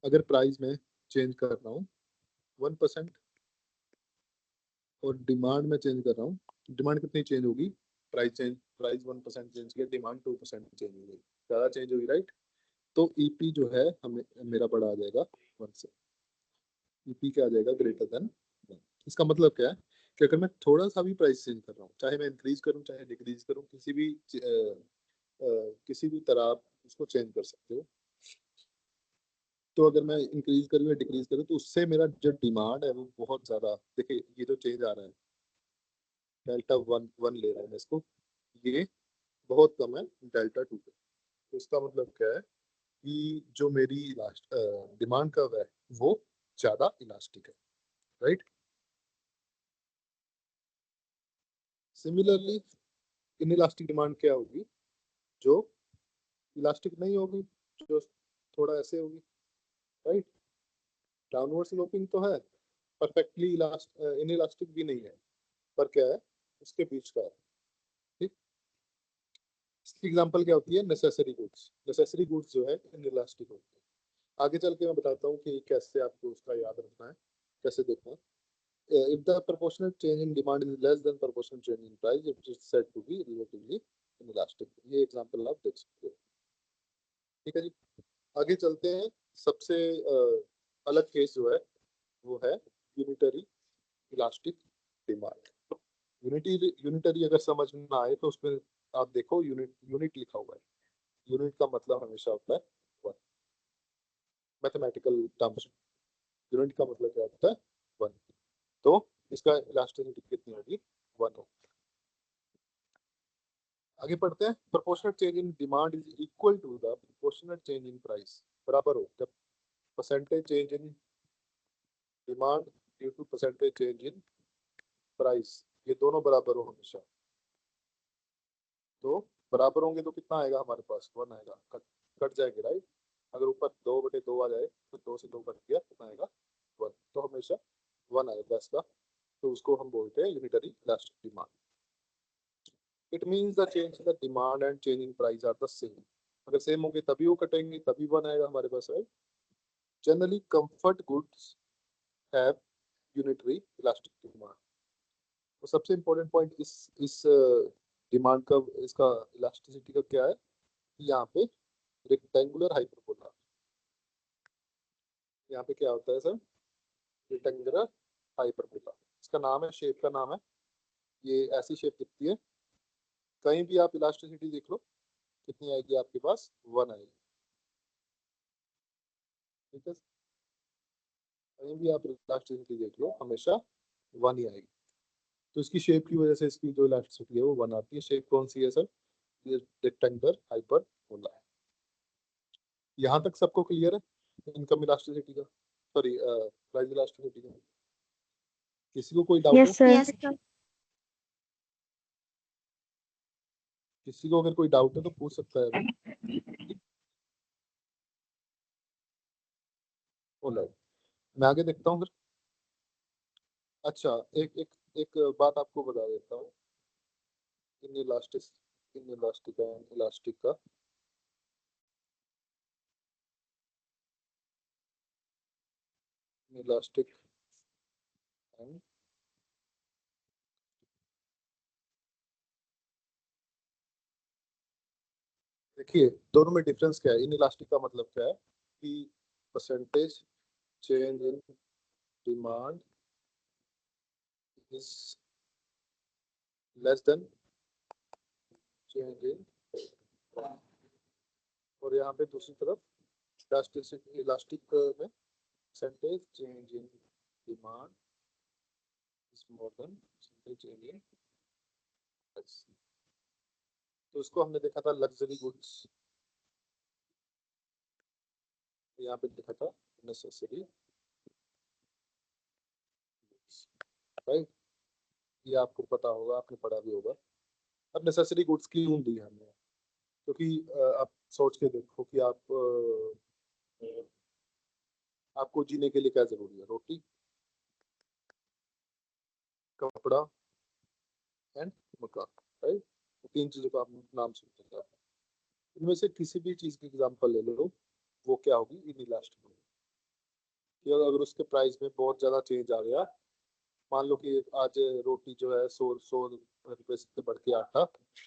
अगर प्राइस में चेंज कर रहा हूँ 1% और डिमांड में चेंज कर रहा हूँ, डिमांड कितनी चेंज होगी, प्राइस 1% चेंज किया, डिमांड 2% चेंज हो गई, ज़्यादा चेंज होगी, राइट। तो ईपी जो है हमें मेरा बड़ा आ जाएगा 1 से, ईपी क्या आ जाएगा, ग्रेटर देन 1। इसका मतलब क्या है कि अगर मैं थोड़ा सा भी प्राइस चेंज कर रहा हूँ, चाहे मैं इंक्रीज करूँ चाहे डिक्रीज करूँ, किसी भी तरह आप उसको चेंज कर सकते हो। तो अगर मैं इंक्रीज करूँ या डिक्रीज करूँ तो उससे मेरा जो डिमांड है वो बहुत ज्यादा, देखिए ये जो चेंज आ रहा है डेल्टा 1 ले रहा है मैं इसको, ये बहुत कम है डेल्टा 2 पे। तो इसका मतलब क्या है कि जो मेरी डिमांड कर्व है वो ज्यादा इलास्टिक है, right. Similarly in elastic demand क्या होगी, जो इलास्टिक नहीं होगी, जो थोड़ा ऐसे होगी, राइट। डाउनवर्ड स्लोपिंग तो है, परफेक्टली इन इलास्टिक भी नहीं है, पर क्या है उसके बीच का है, ठीक। इसकी एग्जांपल क्या होती है, नेसेसरी गुड्स, नेसेसरी गुड्स जो है इन इलास्टिक होती है। आगे चल के मैं बताता हूँ कि कैसे आपको उसका याद रखना है, कैसे देखना है। If the proportionate change in demand is less than proportionate change in price, it is said to be relatively inelastic. ये एग्जांपल आप देख सकते हो, ठीक है जी। आगे चलते हैं, सबसे अलग केस जो है वो है यूनिटरी इलास्टिक डिमांड। यूनिटरी अगर समझ में ना आए तो उसमें आप देखो यूनिट यूनिट लिखा हुआ है, यूनिट का मतलब हमेशा होता है 1, मैथमेटिकल टर्म्स यूनिट का मतलब क्या होता है 1। तो इसका इलास्टिसिटी कितनी होगी 1 हो। आगे पढ़ते हैं। Proportional change in demand is equal to the proportional change in price. बराबर हो जब percentage change in demand due to percentage change in price, ये दोनों बराबर हो हमेशा। तो बराबर होंगे तो कितना आएगा हमारे पास? 1 आएगा। कट जाएंगे राइट। अगर ऊपर 2/2 आ जाए तो 2 से 2 कट गया, कितना आएगा? 1। तो हमेशा 1 आएगा इसका। तो उसको हम बोलते हैं unitary elastic demand. It means the change in the demand and change in price are the same. अगर सेम होंगे तभी वो कटेंगे, तभी 1 आएगा हमारे पास right. Generally comfort goods have unitary elastic demand. तो सबसे इंपॉर्टेंट पॉइंट इस डिमांड का, इसका इलास्टिसिटी का क्या है? यहाँ पे रेक्टेंगुलर हाइपरबोला। यहाँ पे क्या होता है सर? रेक्टेंगुलर हाइपरबोला, इसका नाम है, शेप का नाम है। ये ऐसी शेप दिखती है। कहीं भी आप इलास्टिसिटी देख लो, कितनी आएगी आपके पास? 1 आएगी। ठीक है, कहीं भी आप इलास्टिसिटी देख लो, हमेशा 1 ही आएगी। तो इसकी शेप की वजह से इसकी जो इलास्टिसिटी है वो 1 आती है। शेप कौन सी है सर? ये रेक्टेंगुलर हाइपरबोला है। यहाँ तक सबको क्लियर है इनकम इलास्टिसिटी का, सॉरी प्राइस इलास्टिसिटी का? किसी को कोई डाउट है? Yes, sir. Yes, sir. किसी को अगर कोई डाउट है तो पूछ सकता है अभी। ऑलराइट, मैं आगे देखता हूँ फिर। अच्छा, एक एक एक बात आपको बता देता हूँ इन इलास्टिक एंड इलास्टिक का। इलास्टिक एंड देखिए दोनों में डिफरेंस क्या है। इन इलास्टिक का मतलब क्या है कि percentage change in demand is less then change in, और यहाँ पे दूसरी तरफ इलास्टिक में percentage change in demand is more than percentage change in price। तो इसको हमने देखा था लग्जरी गुड्स, यहाँ पे देखा था नेसेसरी गुड्स राइट। ये आपको पता होगा, आपने पढ़ा भी होगा। अब नेसेसरी गुड्स क्यों दी हमने? क्योंकि आप सोच के देखो कि आपको जीने के लिए क्या जरूरी है? रोटी, कपड़ा एंड मकान राइट। तीन चीजों का आप नाम सुनते हैं। इनमें से किसी भी चीज की एग्जांपल ले लो, वो क्या होगी? इनइलास्टिक होगी। कि अगर उसके प्राइस में बहुत ज्यादा चेंज आ गया, मान लो कि आज रोटी जो है 100 रुपये से बढ़ के आटा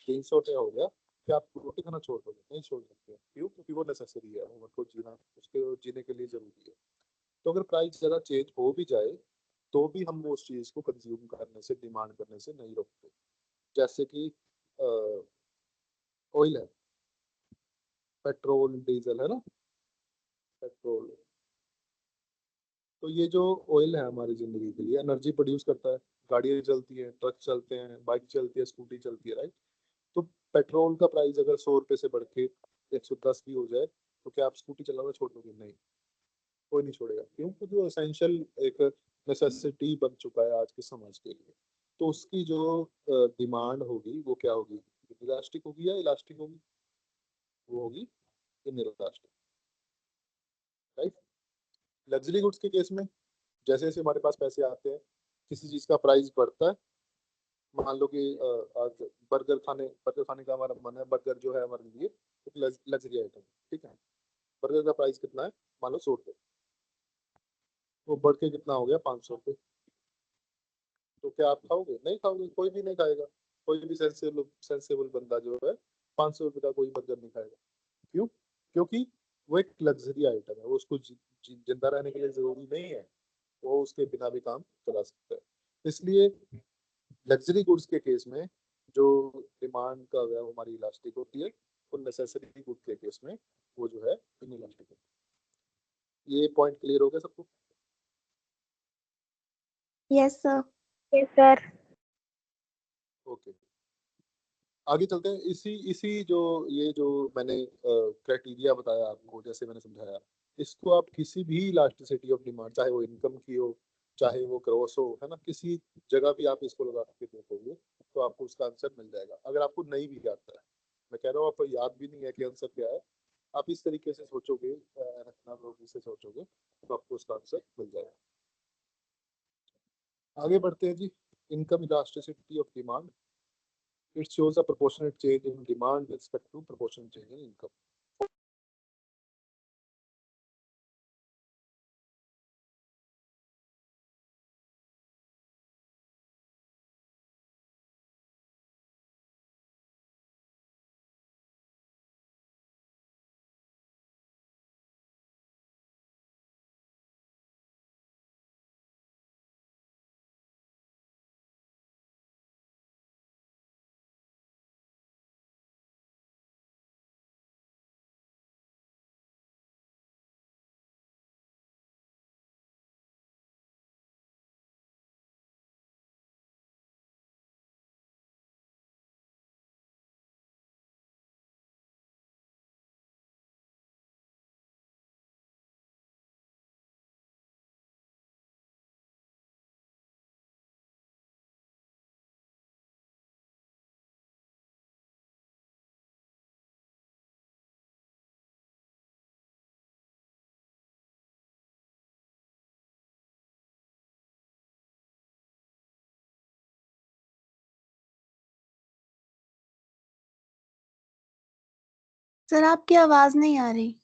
300 रुपये हो गया, क्या आप रोटी खाना छोड़ दोगे? नहीं छोड़ सकते। क्यों? क्योंकि वो नेसेसरी है, उनको जीना, उसके जीने के लिए जरूरी है। तो अगर प्राइस ज्यादा चेंज हो भी जाए तो भी हम उस चीज को कंज्यूम करने से, डिमांड करने से नहीं रोकते। जैसे कि ऑयल है, पेट्रोल डीजल है ना, पेट्रोल। तो ये जो ऑयल है हमारी जिंदगी के लिए एनर्जी प्रोड्यूस करता है। गाड़ियाँ चलती हैं, ट्रक चलते हैं, बाइक चलती है, स्कूटी चलती है राइट। तो पेट्रोल का प्राइस अगर 100 रुपये से बढ़ के 110 भी हो जाए तो क्या आप स्कूटी चलाना छोड़ दोगे? नहीं, कोई नहीं छोड़ेगा। क्यों? क्योंकि वो एसेंशियल एक नेसेसिटी बन चुका है आज के समाज के लिए। तो उसकी जो डिमांड होगी वो क्या होगी? इलास्टिक होगी या इलास्टिक होगी? वो होगी इनइलास्टिक राइट। लग्जरी गुड्स के केस में जैसे जैसे हमारे पास पैसे आते हैं, किसी चीज का प्राइस बढ़ता है। मान लो कि आज बर्गर खाने का हमारा मन है। बर्गर जो है हमारे लिए एक लग्जरी आइटम, ठीक है। बर्गर का प्राइस कितना है? मान लो 100 रुपये। वो बढ़ के कितना हो गया? 500 रुपये। तो क्या आप खाओगे? नहीं खाओगे, कोई भी नहीं खाएगा। कोई भी सेंसेबल बंदा जो है 500 रुपये का कोई बर्गर नहीं खाएगा। क्यों? क्योंकि वो एक लग्जरी आइटम है, वो उसको जिंदा रहने के लिए जरूरी नहीं है, वो उसके बिना भी काम चला सकता है। इसलिए लग्जरी गुड्स के केस में जो डिमांड का है वो हमारी इलास्टिक होती है, और नेसेसरी गुड के केस में वो जो है इनइलास्टिक होती है। ये पॉइंट क्लियर हो गया सबको? Yes, sir. Yes, sir. Okay, आगे चलते हैं। इसी जो ये जो मैंने क्राइटेरिया बताया आपको, जैसे मैंने समझाया, इसको आप किसी भी इलास्टिसिटी ऑफ डिमांड, चाहे वो इनकम की हो, चाहे वो क्रॉस हो, है ना, किसी जगह भी आप इसको लगा के देखोगे तो आपको उसका आंसर मिल जाएगा। अगर आपको नहीं भी आता है, मैं कह रहा हूँ आपको याद भी नहीं है कि आंसर क्या है, आप इस तरीके से सोचोगे, से सोचोगे तो आपको उसका आंसर मिल जाएगा। आगे बढ़ते हैं जी। Income elasticity of demand, it shows a proportionate change in demand with respect to proportionate change in income. Sir आपकी आवाज नहीं आ रही।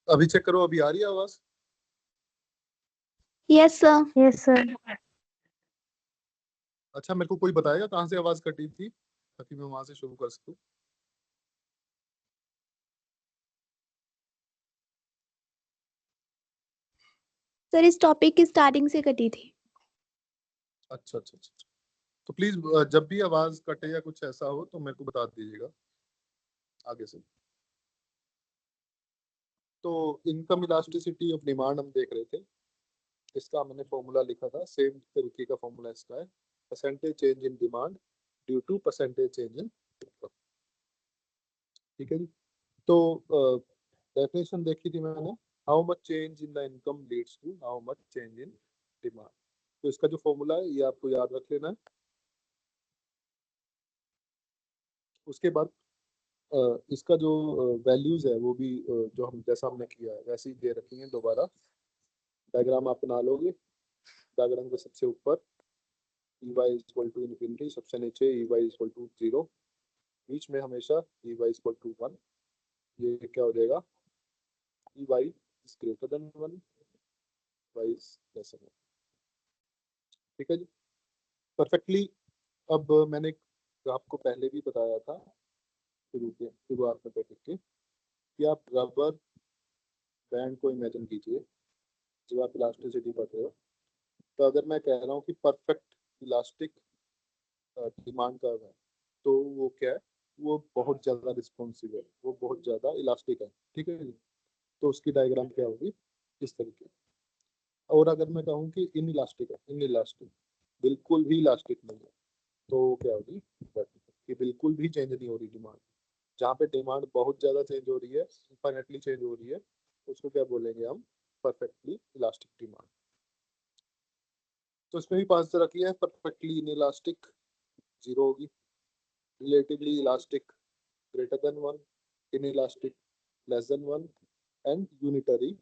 अभी चेक करो, अभी आ रही है आवाज? Yes sir. Yes, sir. अच्छा, मेरे को कोई बताएगा कहाँ से आवाज कटी थी ताकि मैं वहां से शुरू कर सकूं? सर इस टॉपिक की स्टार्टिंग से कटी थी। अच्छा अच्छा अच्छा अच्छा। तो प्लीज जब भी आवाज कटे या कुछ ऐसा हो तो मेरे को बता दीजिएगा आगे से। तो इनकम इलास्टिसिटी ऑफ डिमांड हम देख रहे थे। इसका मैंने फॉर्मूला लिखा था, सेम तरीके का फॉर्मूला इसका है, percentage change in demand due to percentage change in income. ठीक है जी। तो डेफिनेशन देखी थी मैंने, how much change in the income leads to how much change in demand. तो इसका जो फॉर्मूला है ये आपको याद रख लेना है। उसके बाद इसका जो वैल्यूज है वो भी जो हम जैसा हमने किया है वैसे ही दे रखी है दोबारा। डायग्राम आप बना लोगे। डायग्राम के सबसे ऊपर E Y equal to infinity, सबसे नीचे ई वाई इक्वल टू 0, बीच में हमेशा ई वाई इक्वल टू 1। ये क्या हो जाएगा, E Y is greater than 1, Y is lesser than. ठीक है जी, परफेक्टली। अब मैंने आपको पहले भी बताया था शुरुआत में टॉपिक के, कि आप रबर बैंड को इमेजिन कीजिए जब आप इलास्टिसिटी पढ़ रहे हो। तो अगर मैं कह रहा हूँ कि परफेक्ट इलास्टिक डिमांड कर्व है, तो वो क्या है, वो बहुत ज़्यादा रिस्पॉन्सिव है, वो बहुत ज़्यादा इलास्टिक है। ठीक है जी। तो उसकी डायग्राम क्या होगी, इस तरीके। और अगर मैं कहूँ कि इन इलास्टिक है, इन इलास्टिक, बिल्कुल भी इलास्टिक नहीं है, तो क्या होगी, vertical, कि बिल्कुल भी चेंज नहीं हो रही डिमांड। जहाँ पे डिमांड बहुत ज़्यादा चेंज हो रही है, इनफाइनेटली चेंज हो रही है, उसको क्या बोलेंगे हम, परफेक्टली इलास्टिक डिमांड। तो इसमें भी पांच तरह की है, परफेक्टली इन इलास्टिक 0 होगी, relatively elastic greater than 1, inelastic less than 1, and unitary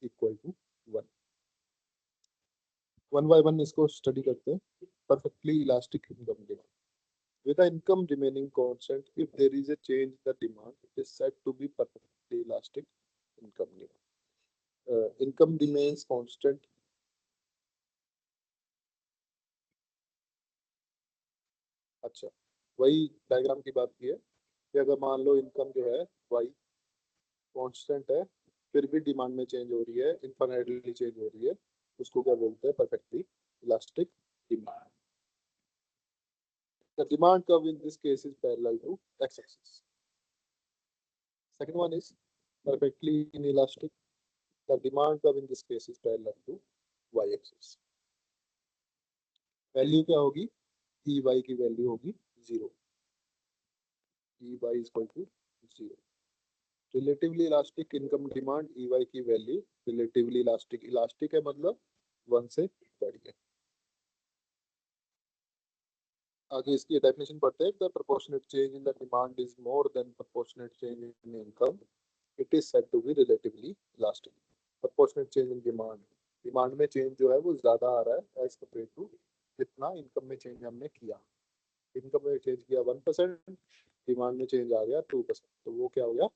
equal to 1। One by one इसको स्टडी करते हैं। Perfectly elastic income demand, with the income remaining constant, if there is a change in the demand, it is said to be perfectly elastic income demand. Income remains constant. अच्छा, वही डायग्राम की बात की है कि अगर मान लो इनकम जो है वाई कांस्टेंट है, फिर भी डिमांड में चेंज हो रही है, इनफाइनाइटली चेंज हो रही है, उसको क्या बोलते हैं? Perfectly elastic demand. The demand curve in this case is parallel to x-axis. Second one is perfectly inelastic. The demand curve in this case is parallel to y-axis. Value क्या होगी? ई वाई की वैल्यू होगी 0. E Y is equal to 0. Relatively elastic income demand, E Y की वैल्यू रिलेटिवली इलास्टिक. इलास्टिक है मतलब 1 से बढ़ गया. आगे इसकी डेफिनेशन पढ़ते हैं. The proportionate change in the demand is more than proportionate change in income, it is said to be relatively elastic. Proportionate change in demand, demand में चेंज जो है वो ज्यादा आ रहा है एज कम्पेयर टू जितना इनकम में चेंज हमने किया. इनकम में चेंज किया 1%, डिमांड में चेंज आ गया 2%, तो वो क्या हो गया?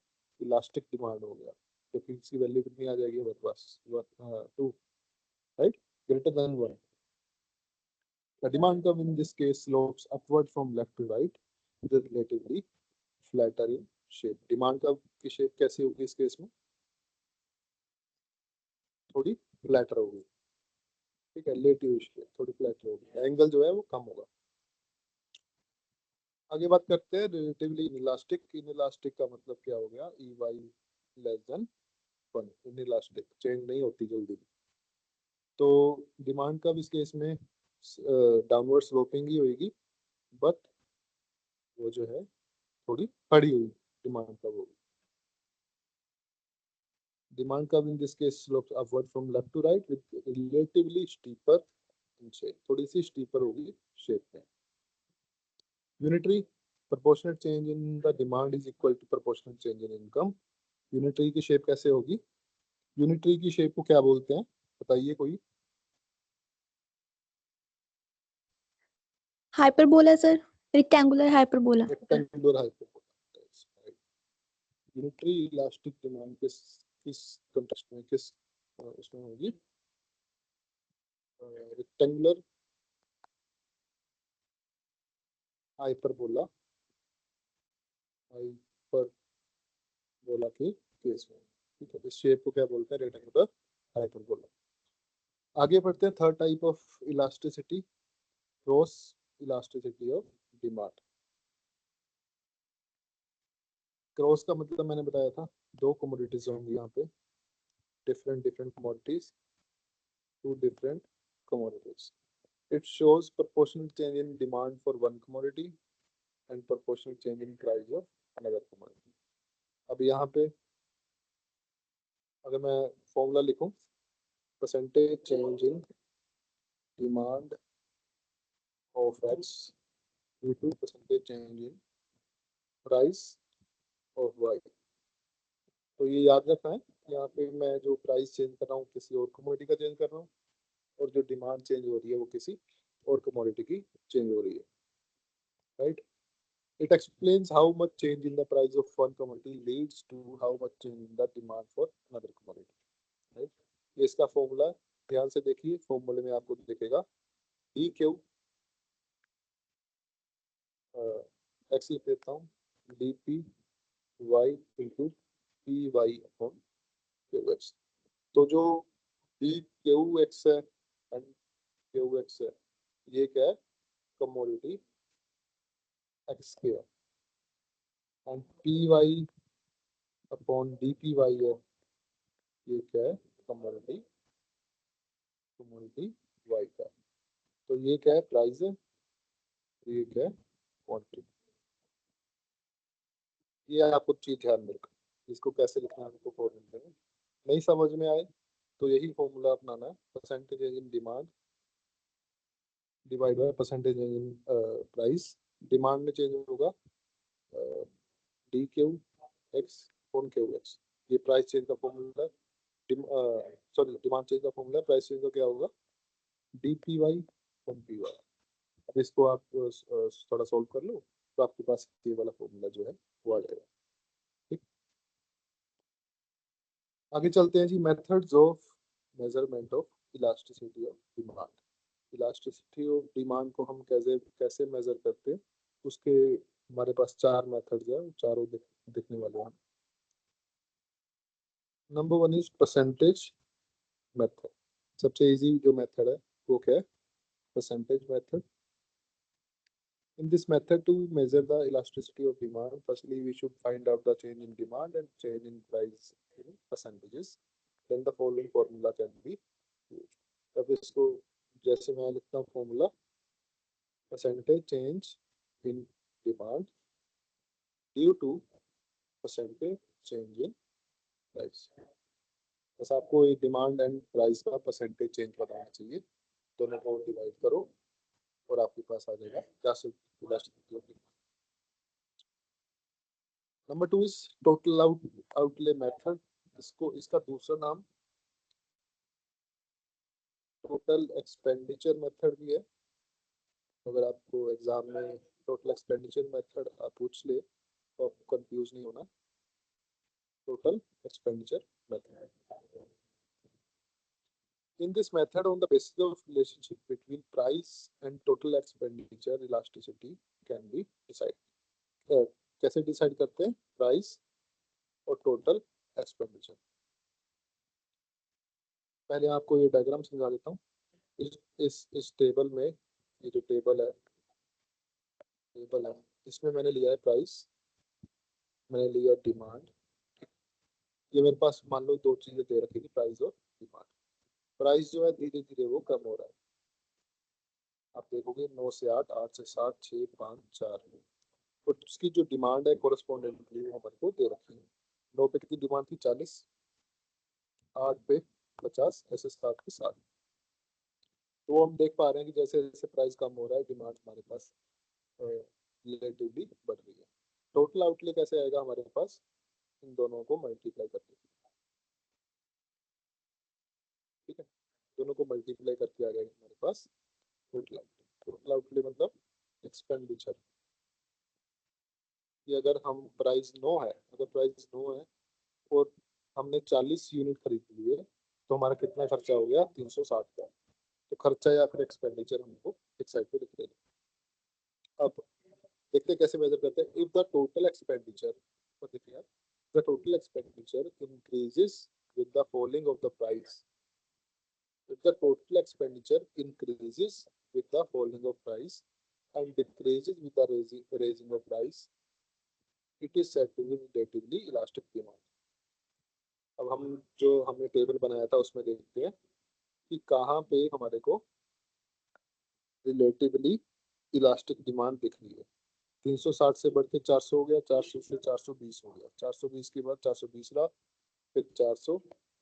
इलास्टिक डिमांड हो गया. तो फिर इसकी वैल्यू कितनी आ जाएगी? हमारे पास 2, right, greater than 1. The demand curve in this case slopes upward from left to right with a relatively flatter in shape. Demand curve की शेप कैसी होगी इस केस में? थोड़ी फ्लैटर होगी. ठीक है, रिलेटिव शेप थोड़ी फ्लैटर होगी, एंगल जो है वो कम होगा. आगे बात करते हैं रिलेटिवली इनइलास्टिक. इनइलास्टिक का मतलब क्या हो गया? E Y less than 1. Inelastic, change नहीं होती जल्दी. तो डिमांड कर्व इस केस में डाउनवर्ड स्लोपिंग ही होगी, बट वो जो है थोड़ी खड़ी हुई डिमांड कर्व होगी. Demand curve in this case slopes upward from left to right with relatively steeper in shape. थोड़ी सी steeper होगी shape में. Unitary proportionate change in the demand is equal to proportionate change in income. Unitary की shape कैसे होगी? Unitary की shape को क्या बोलते हैं? बताइए कोई. Hyperbola sir, rectangular hyperbola. Rectangular hyperbola. Unitary elastic demand किस कंटेक्स्ट में, किस उसमें होगी? रेक्टेंगुलर हाइपरबोला, हाइपरबोला के केस में. ठीक है, इस शेप को क्या बोलते हैं? Rectangular hyperbola. आगे बढ़ते हैं. Third type of elasticity, cross elasticity of demand. Cross का मतलब मैंने बताया था, दो कमोडिटीज होंगी यहाँ पे, different commodities, two different commodities. It shows proportional change in demand for one commodity and proportional change in price of another commodity. अब यहाँ पे अगर मैं फॉर्मूला लिखूं, percentage change in demand of x due to percentage change in price of y. तो ये याद रखना है, यहाँ पे मैं जो प्राइस चेंज कर रहा हूँ किसी और कमोडिटी का चेंज कर रहा हूँ, और जो डिमांड चेंज हो रही है वो किसी और कमोडिटी की चेंज हो रही है, right. It explains how much change in the price of one commodity leads to how much change in the demand for another commodity. Right? ये इसका फॉर्मूला ध्यान से देखिए. फॉर्मूले में आपको दिखेगा डी क्यू एक्स लिख देता हूँ, D P Y into P Y upon Q X. तो जो डी क्यू एक्स है एंड क्यू एक्स है, ये क्या है? कमोडिटी एक्स के है. And P Y upon D P Y है, ये क्या है? कमोडिटी वाई का. तो ये क्या है? प्राइस है. ये क्या है? क्वांटिटी. ये आपको चीज ध्यान में रखना. इसको कैसे लिखना है आपको फॉर्मूले में नहीं समझ में आए तो यही फॉर्मूला अपनाना है. Percentage in demand divide by percentage in price. Demand में चेंज होगा D Q x upon Q x. ये प्राइस चेंज का फॉर्मूला है. सॉरी, डिमांड चेंज का फॉर्मूला है. प्राइस चेंज का क्या होगा? DPY from PY। अब इसको आप थोड़ा सॉल्व कर लो तो आपके पास ये वाला फॉर्मूला जो है वो आ जाएगा। ठीक, आगे चलते हैं जी। Methods of measurement of elasticity of demand. Elasticity of demand को हम कैसे कैसे मेजर करते हैं, उसके हमारे पास चार मेथड्स हैं, चारों दिखने वाले हैं। Number one is percentage method. सबसे इजी जो मेथड है वो क्या है? Percentage method. In this method, to measure the elasticity of demand, firstly we should find out the change in demand and change in price in percentages. Then the following formula can be used. अब इसको जैसे मैं लिखता हूँ formula, percentage change in demand due to percentage change in price. बस आपको ये डिमांड एंड प्राइस का परसेंटेज चेंज बताना चाहिए, दोनों को डिवाइड करो और आपके पास आ जाएगा elasticity of demand. Number two is total outlay method. इसका दूसरा नाम टोटल एक्सपेंडिचर मेथड भी है। अगर आपको एग्जाम में टोटल एक्सपेंडिचर मेथड आप पूछ ले तो आपको कंफ्यूज नहीं होना। Total expenditure method. In this method, on the basis of relationship between price and total expenditure, elasticity can be decided। कैसे डिसाइड करते हैं प्राइस और टोटल एक्सपेंडिचर? पहले आपको ये डायग्राम समझा देता हूँ। इस टेबल में, ये जो टेबल है इसमें मैंने लिया है प्राइस, मैंने लिया डिमांड। ये मेरे पास मान लो दो चीजें दे रखी थी, प्राइस और डिमांड। प्राइस जो है धीरे धीरे वो कम हो रहा है। आप देखोगे 9 से 8, 8 से 7, 6, 5, 4, और उसकी जो डिमांड है कोरस्पोंडेंटली हमारे को दे रखी है। 9 पे कितनी डिमांड थी? 40, 8 पे 50, ऐसे 7 पे 7। तो हम देख पा रहे हैं कि जैसे जैसे प्राइस कम हो रहा है डिमांड हमारे पास रिलेटिवली बढ़ रही है। टोटल आउटले कैसे आएगा हमारे पास? इन दोनों को मल्टीप्लाई करके। ठीक है, दोनों को मल्टीप्लाई करके आ जाएगा हमारे पास टोटल आउटले। टोटल आउटले मतलब एक्सपेंडिचर। कि अगर हम प्राइस 9 है, अगर प्राइस 9 है और हमने 40 यूनिट खरीद लिए तो हमारा कितना खर्चा हो गया? 360 का। तो खर्चा या फिर एक्सपेंडिचर हमको एक साइड पे लिख देना। अब देखते हैं कैसे मेजर करते हैं। इफ द टोटल एक्सपेंडिचर, देखिए the total expenditure increases with the falling of the price. If the total expenditure increases with the falling of price and decreases with the raising of price, it is said to be relatively elastic demand। अब हम जो हमने टेबल बनाया था उसमें देखते हैं कि कहाँ पे हमारे को रिलेटिवली इलास्टिक डिमांड दिख रही है। 360 से बढ़ के 400 हो गया, 400 से 420 हो गया, 420 के बाद 420 रहा, फिर 400,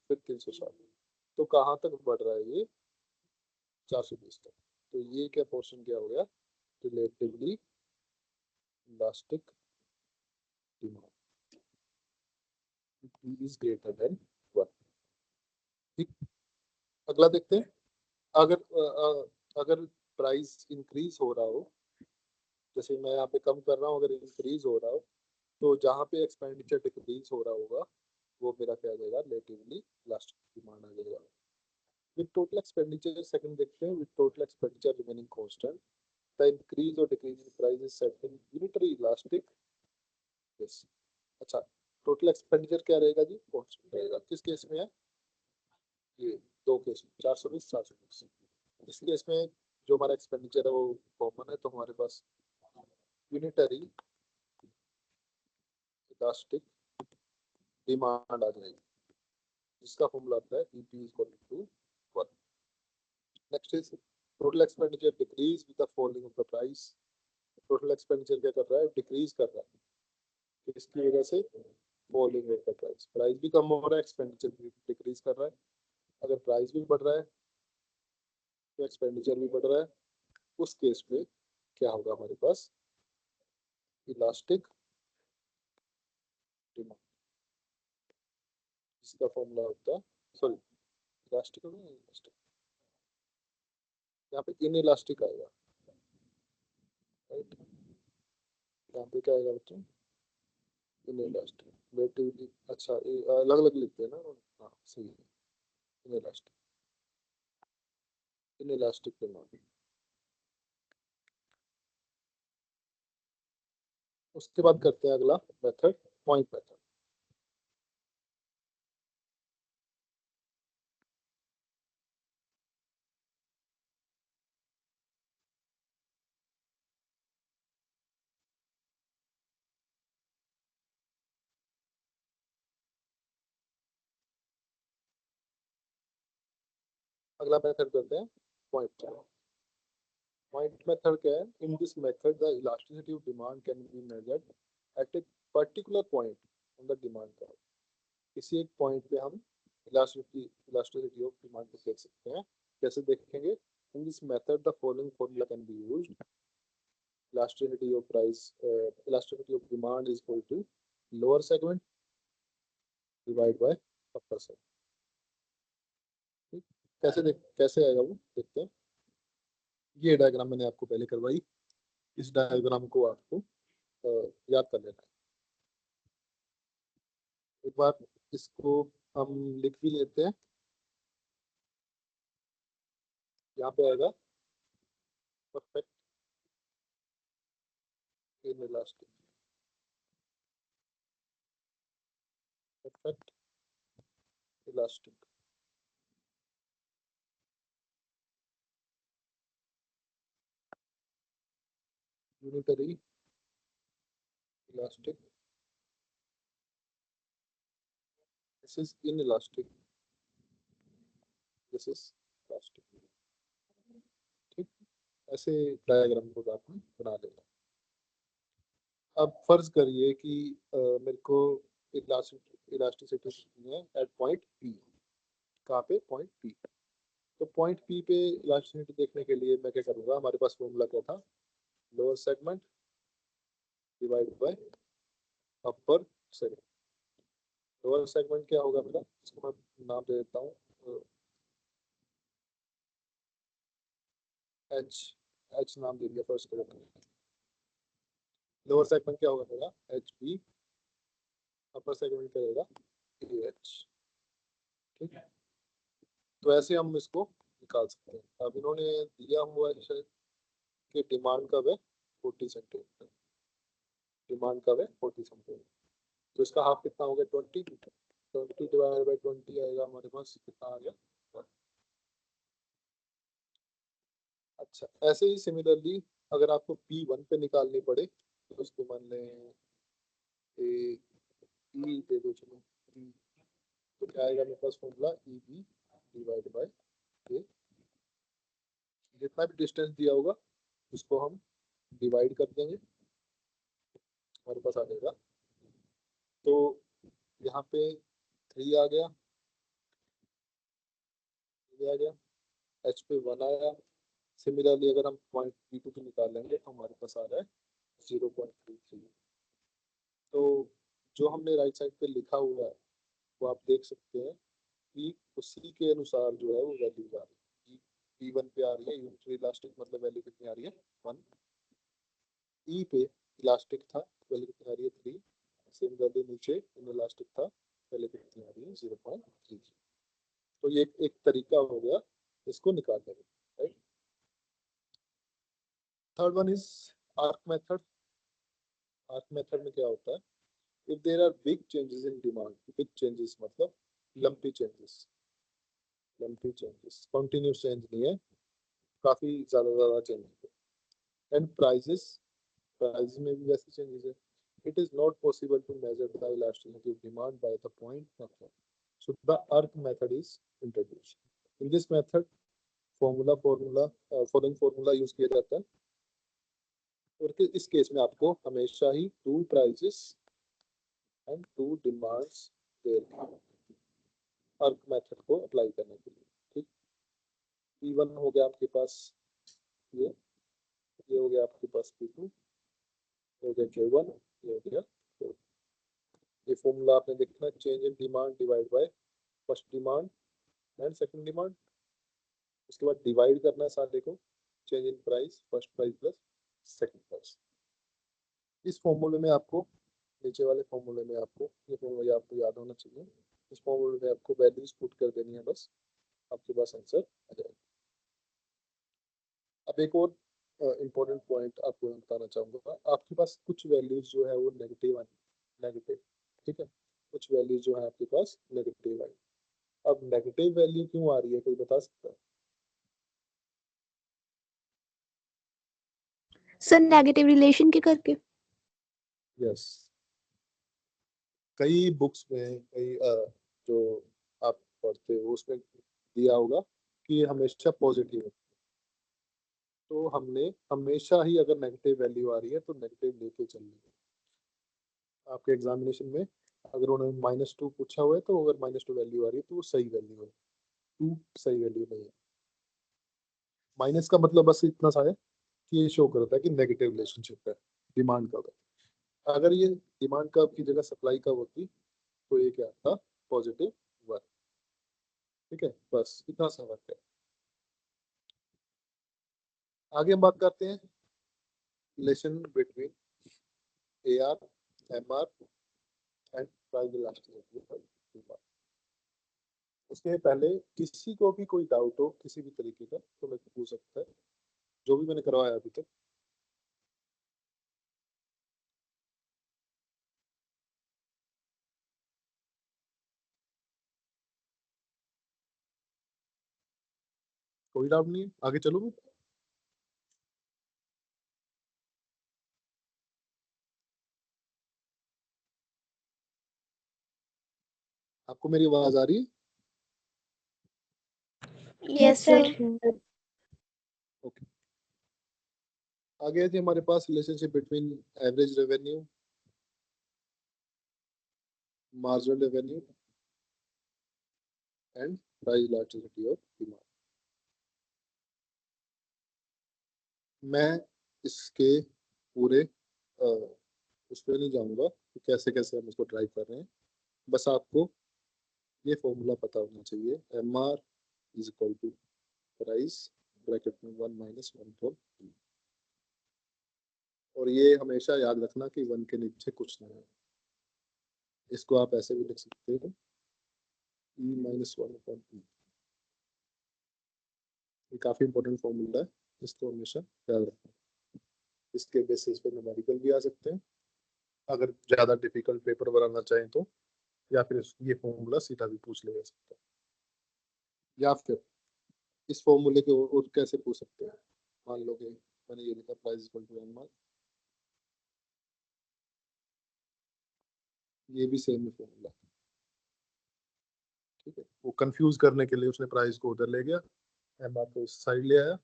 फिर 360। तो कहाँ तक बढ़ रहा है ये? 420 तक। तो ये क्या पोर्शन क्या हो गया? Relatively elastic demand is greater than 1। ठीक, अगला देखते हैं। अगर प्राइस इंक्रीज हो रहा हो, जैसे मैं यहाँ पे कम कर रहा हूँ, अगर इंक्रीज हो रहा हो तो जहाँ पे एक्सपेंडिचर डिक्रीज हो रहा होगा वो मेरा क्या आ जाएगा? रिलेटिवली इलास्टिक डिमांड आ जाएगा। विद टोटल एक्सपेंडिचर, सेकंड देखते हैं, with total expenditure remaining constant the increase और decrease in price is set in unitary elastic. Yes, अच्छा, टोटल एक्सपेंडिचर क्या रहेगा जी? कांस्टेंट रहेगा। किस केस में है ये? दो केस में, 420, 420। इस केस में जो हमारा एक्सपेंडिचर है वो कॉमन है, तो हमारे पास यूनिटरी इलास्टिक डिमांड आ जाएगी, जिसका फॉर्मूला आता है EP = 1। Next is total expenditure decrease with the falling of the price. Total expenditure क्या कर रहा है? डिक्रीज कर रहा है। इसकी वजह से falling of the price, price भी कम हो रहा है, एक्सपेंडिचर भी डिक्रीज कर रहा है। अगर प्राइस भी बढ़ रहा है तो एक्सपेंडिचर भी बढ़ रहा है। उस केस में क्या होगा हमारे पास? इलास्टिक डिमांड, इसका फॉर्मूला होता है, सॉरी इलास्टिक होगा, इलास्टिक यहाँ पे इनइलास्टिक आएगा, राइट। यहाँ पे क्या आएगा बच्चों, इनइलास्टिक। रिलेटिवली अच्छा अलग अलग लिखते हैं ना, हाँ सही है, इनइलास्टिक, इनइलास्टिक डिमांड। उसके बाद करते हैं अगला मेथड, पॉइंट मेथड। अगला मेथड करते हैं पॉइंट मेथड। पॉइंट मेथड क्या है, in this method the elasticity of demand can be measured eight a particular point on the demand curve. किसी एक पॉइंट पे हम इलास्टिसिटी ऑफ डिमांड को देख सकते हैं। कैसे देखेंगे, इन this method the following formula can be used. elasticity of price, elasticity of demand is equal to lower segment divided by upper segment। ठीक, कैसे आएगा वो देखते हैं। ये डायग्राम मैंने आपको पहले करवाई, इस डायग्राम को आपको याद कर लेना है एक बार। इसको हम लिख भी लेते हैं। यहाँ पे आएगा perfect inelastic, perfect elastic. Unitary elastic, this is inelastic, this is elastic. ठीक, ऐसे डायग्राम को आपने बना लेना। अब फर्ज करिए कि मेरे को इलास्टिसिटी है एट पॉइंट पी। कहाँ पे, पॉइंट पी। तो पॉइंट पी पे इलास्टिसिटी देखने के लिए मैं क्या करूँगा, हमारे पास फॉर्मूला क्या था, lower segment divide by upper segment. Lower segment क्या होगा मेरा, इसको मैं नाम दे देता हूँ एच, एच नाम दे दिया फर्स्ट सेगमेंट। लोअर सेगमेंट क्या होगा मेरा, एच पी। अपर सेगमेंट क्या होगा, ए एच। ठीक है, तो ऐसे हम इसको निकाल सकते हैं। अब इन्होंने दिया हुआ है शायद कि डिमांड कब है 40 सेंटीमीटर, डिमांड कब है 40 सेंटीमीटर। तो इसका हाफ कितना हो गया 20, 20 डिवाइड बाई 20 आएगा हमारे पास, कितना आ गया 1। अच्छा, ऐसे ही सिमिलरली अगर आपको P1 पे निकालनी पड़े तो उसको मान लें ए ई दे दो, चलो E, तो क्या आएगा मेरे पास formula E B divide by A. जितना भी डिस्टेंस दिया होगा उसको हम डिवाइड कर देंगे, हमारे पास आ जाएगा। तो यहाँ पे 3 आ गया, ये आ गया, एच पे 1 आया। सिमिलरली अगर हम पॉइंट P2 पे निकाल लेंगे तो हमारे पास आ रहा है 0.33। तो जो हमने राइट साइड पे लिखा हुआ है वो आप देख सकते हैं कि उसी के अनुसार जो है वो वैल्यू आ रही है। P1 पे आ रही है यूनिटरी इलास्टिक, मतलब वैल्यू कितनी आ रही है 1। ई पे इलास्टिक था, वैल्यू कितनी आ रही है 3। सिमिलरली नीचे इनइलास्टिक था, वैल्यू कितनी आ रही है 0.33। तो ये एक तरीका हो गया इसको निकालने का, right. Third one is arc method. Arc method में क्या होता है, if there are big changes in demand, big changes मतलब lumpy changes, lumpy changes continuous change नहीं है, काफी ज्यादा चेंज है। एंड प्राइसेस, प्राइस में भी वैसे चेंजेस है। It is not possible to measure the elasticity of demand by the point method, so the arc method is introduced. In this method formula following formula use किया जाता है। और इस केस में आपको हमेशा ही 2 प्राइसेस and 2 demands there arc method को अप्लाई करने के लिए। ठीक, P1 हो गया आपके पास, ये हो गया आपके पास P2, हो गया K1, ये हो गया K2। ये फॉर्मूला आपने देखना, change in demand divide by first demand and second demand. उसके बाद डिवाइड करना है सारे को, change in price, first price plus second price. इस फॉर्मूले में आपको, नीचे वाले फॉर्मूले में आपको, ये फॉर्मूला आपको याद होना चाहिए, इस फॉर्मूले में आपको वैल्यूज पुट कर देनी है, बस आपके पास आंसर आ जाएगा। अब एक और इम्पोर्टेंट पॉइंट आपको मैं बताना चाहूँगा, आपके पास कुछ वैल्यूज जो है वो नेगेटिव आई, नेगेटिव, ठीक है, कुछ वैल्यूज जो है आपके पास नेगेटिव आई। अब नेगेटिव वैल्यू क्यों आ रही है, कोई बता सकता है? सर नेगेटिव रिलेशन के करके। यस, कई बुक्स में, कई जो आप पढ़ते हो उसमें दिया होगा कि ये हमेशा पॉजिटिव है, तो हमने हमेशा ही अगर नेगेटिव वैल्यू आ रही है तो नेगेटिव लेके चलनी है। आपके एग्जामिनेशन में अगर उन्होंने -2 पूछा हुआ है तो अगर -2 वैल्यू आ रही है तो वो सही वैल्यू है, 2 सही वैल्यू नहीं है। माइनस का मतलब बस इतना सा है कि ये शो करता है कि नेगेटिव रिलेशनशिप है डिमांड का। अगर ये डिमांड कर्व की जगह सप्लाई कर्व होती तो ये क्या था, पॉजिटिव वन। ठीक है, बस इतना सा फर्क है। आगे हम बात करते हैं relation between AR, MR and price elasticity. उसके पहले किसी को भी कोई डाउट हो किसी भी तरीके का तो मेरे को पूछ सकता है, जो भी मैंने करवाया अभी तक। कोई डाउट नहीं है, आगे चलो। आपको मेरी आवाज आ रही है? Yes, sir. ओके, आगे है जी हमारे पास relationship between average revenue, marginal revenue and price elasticity of demand. मैं इसके पूरे उस पर नहीं जाऊंगा कि कैसे कैसे हम इसको ड्राइव कर रहे हैं, बस आपको ये फॉर्मूला पता होना चाहिए, MR is equal to price bracket में 1 - 1 फॉर P। और ये हमेशा याद रखना कि 1 के नीचे कुछ नहीं है। इसको आप ऐसे भी लिख सकते हो, E - 1 अपॉन P। ये काफी इंपॉर्टेंट फॉर्मूला है, इसको हमेशा याद रखना। इसके बेसिस पे न्यूमेरिकल भी आ सकते हैं अगर ज्यादा डिफिकल्ट पेपर बनाना चाहें तो, या फिर ये फॉर्मूला सीधा भी पूछ लिया जा सकता है, या फिर इस फॉर्मूले के और कैसे पूछ सकते हैं। मान लो कि मैंने ये लिखा प्राइस इक्वल टू MR, ये भी सेम फॉर्मूला, ठीक है। वो कंफ्यूज करने के लिए उसने प्राइस को उधर ले गया, MR को इस साइड ले आया,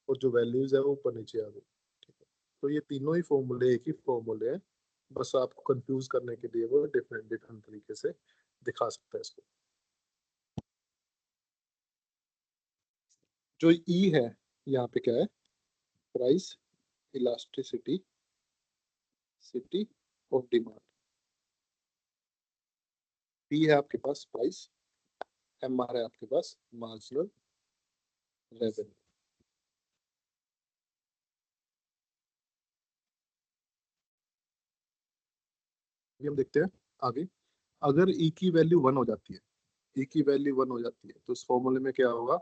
और जो वैल्यूज है वो ऊपर नीचे आ गई, ठीक है। तो ये तीनों ही फॉर्मूले एक ही फॉर्मूले हैं, बस आपको कंफ्यूज करने के लिए वो डिफरेंट डिफरेंट तरीके से दिखा सकता है इसको। जो ई है यहाँ पे क्या है, price elasticity city of demand. P है आपके पास प्राइस, MR है आपके पास मार्जिनल रेवेन्यू। ये हम देखते हैं आगे। अगर ई की वैल्यू 1 हो जाती है, ई की वैल्यू 1 हो जाती है तो इस फॉर्मूले में क्या होगा,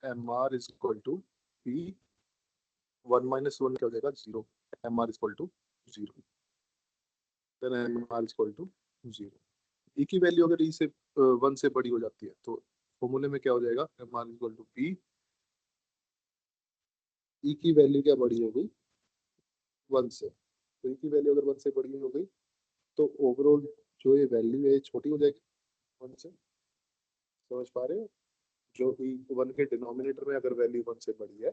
MR is equal to P, 1 - 1 क्या हो जाएगा 0, MR is equal to 0, then MR is equal to 0। E की वैल्यू अगर ई से 1 से बड़ी हो जाती है तो फॉर्मूले में क्या हो जाएगा, MR is equal to P, E की वैल्यू क्या बड़ी हो गई 1 से, तो ई की वैल्यू अगर 1 से बड़ी हो गई तो ओवरऑल जो ये वैल्यू है छोटी हो जाएगी 1 से। समझ पा रहे हो, जो ई 1 के डिनोमिनेटर में अगर वैल्यू 1 से बड़ी है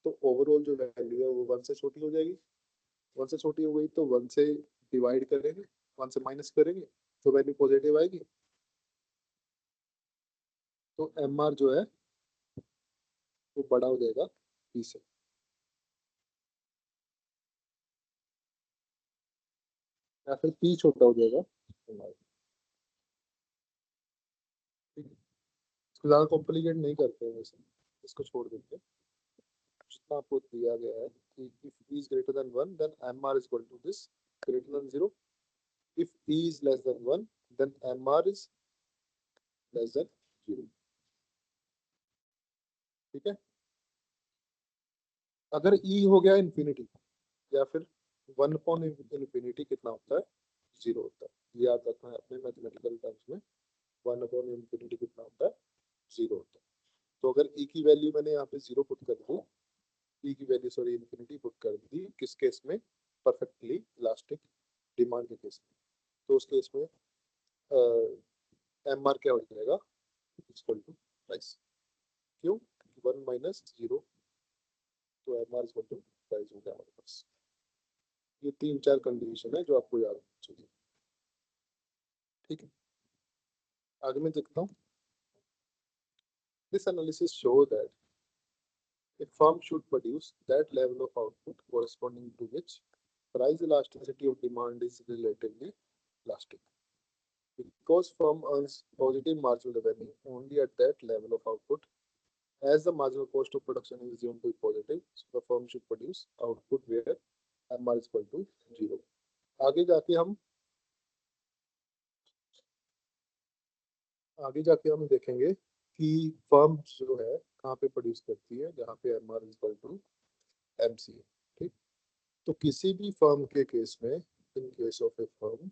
तो ओवरऑल जो वैल्यू है वो 1 से छोटी हो जाएगी। 1 से छोटी हो गई तो 1 से डिवाइड करेंगे, 1 से माइनस करेंगे तो वैल्यू पॉजिटिव आएगी। तो MR जो है वो बड़ा हो जाएगा P से, या फिर P छोटा हो जाएगा MR। ठीक है, इसको ज़्यादा कॉम्प्लिकेट नहीं करते हैं वैसे। इसको छोड़ देंगे, जितना आपको दिया गया है कि if e is greater than 1 then mr is equal to this greater than 0, if e is less than 1 then mr is less than 0। ठीक है, अगर e हो गया इन्फिनिटी या फिर 1 अपॉन इन्फिनिटी कितना होता है, 0 होता है। ये याद रखना है अपने मैथमेटिकल टर्म्स में, 1 अपॉन इन्फिनिटी कितना होता है, 0 होता है। तो अगर e की वैल्यू मैंने यहाँ पे 0 पुट कर दी, e की वैल्यू सॉरी इन्फिनिटी पुट कर दी, किस केस में, परफेक्टली इलास्टिक डिमांड के केस में, तो उस केस में एम आर क्या हो जाएगा, इक्वल टू प्राइस। क्यों, 1 माइनस 0, तो M R equal to price हो गया हमारे पास। ये 3-4 कंडीशन है जो आपको याद होनी चाहिए। ठीक है, आगे मैं देखता हूँ। This analysis show that a firm should produce that level of output corresponding to which price elasticity of demand is relatively elastic. Because firm earns positive marginal revenue only at that level of output, as the marginal cost of production is assumed to be positive, so the firm should produce output where MR is equal to 0. आगे जाके हम देखेंगे कि फर्म जो है कहाँ पे प्रोड्यूस करती है, जहाँ पे MR is equal to MC है। ठीक, तो किसी भी फर्म के केस में, इन case of A firm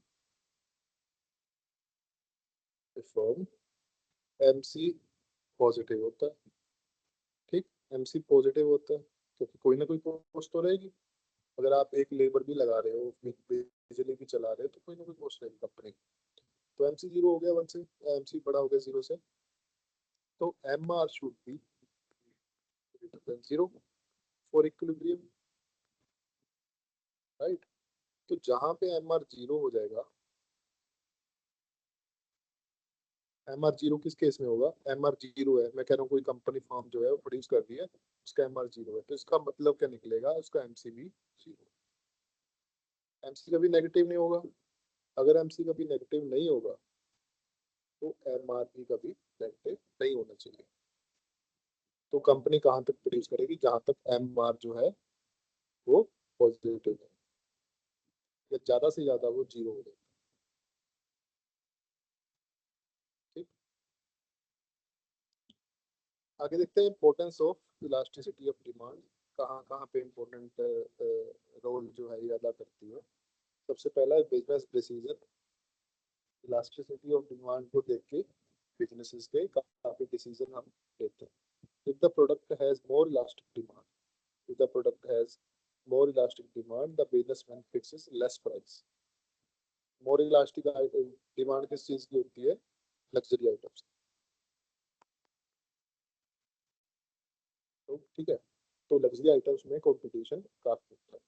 MC positive होता है। ठीक, MC पॉजिटिव होता है क्योंकि कोई ना कोई कॉस्ट तो रहेगी। अगर आप एक लेबर भी लगा रहे हो, बिजली भी चला रहे हो, तो कोई ना कोई कॉस्ट रहेगी कंपनी। तो MC 0 हो गया 1 से, MC बड़ा हो गया 0 से, तो MR should be greater than 0 for equilibrium, right. तो जहां पे MR 0 हो जाएगा, MR 0 किस केस में होगा, MR 0 है, मैं कह रहा हूँ कोई कंपनी फर्म जो है वो प्रोड्यूस कर रही है, उसका MR 0 है, तो इसका मतलब क्या निकलेगा, उसका MC भी 0। MC कभी नेगेटिव नहीं होगा। अगर MC कभी नेगेटिव नहीं होगा तो MR भी कभी नेगेटिव नहीं होना चाहिए। तो कंपनी कहाँ तक प्रोड्यूस करेगी, जहां तक MR जो है वो पॉजिटिव है, या ज्यादा से ज्यादा वो 0 हो जाए। ठीक, आगे देखते हैं importance of elasticity of demand, कहाँ कहाँ पे इम्पोर्टेंट रोल जो है ये अदा करती है। सबसे पहला है business decision. Elasticity of demand को देख के बिजनेसेस के काफी डिसीजन हम लेते हैं। if the product has more elastic demand if the product has more elastic demand, the businessman fixes less price। more elastic demand किस चीज की होती है, लग्जरी आइटम्स। तो ठीक है, तो लग्जरी आइटम्स में कंपटीशन काफी होता है,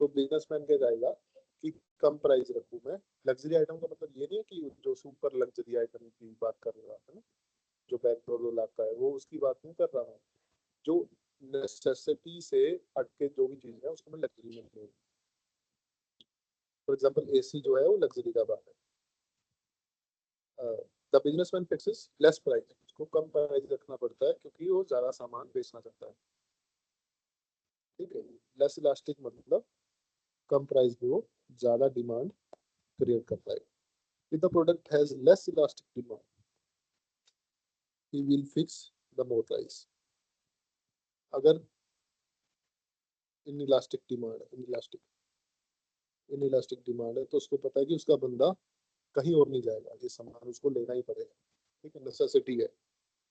तो बिजनेसमैन क्या जाएगा कि कम प्राइस रखूं मैं। लग्जरी आइटम का मतलब ये नहीं है कि जो सुपर लग्जरी आइटम की बात कर रहा है ना, जो बैग 2-2 लाख का है, वो उसकी बात नहीं कर रहा हूँ। जो नेसेसिटी से हटके जो भी चीज है उसको मैं लग्जरी में नहीं। फॉर एग्जांपल एसी जो है वो लग्जरी का बात है। The businessman fixes less price, उसको कम प्राइस रखना पड़ता है क्योंकि वो ज्यादा सामान बेचना चाहता है। ठीक है, लेस इलास्टिक मतलब कम प्राइस पे वो ज्यादा डिमांड क्रिएट करता है। if the product has less elastic demand, he will fix the more price। अगर इनइलास्टिक डिमांड है, इनइलास्टिक डिमांड है, तो उसको पता है कि उसका बंदा कहीं और नहीं जाएगा, ये सामान उसको लेना ही पड़ेगा। ठीक है, नेसेसिटी है,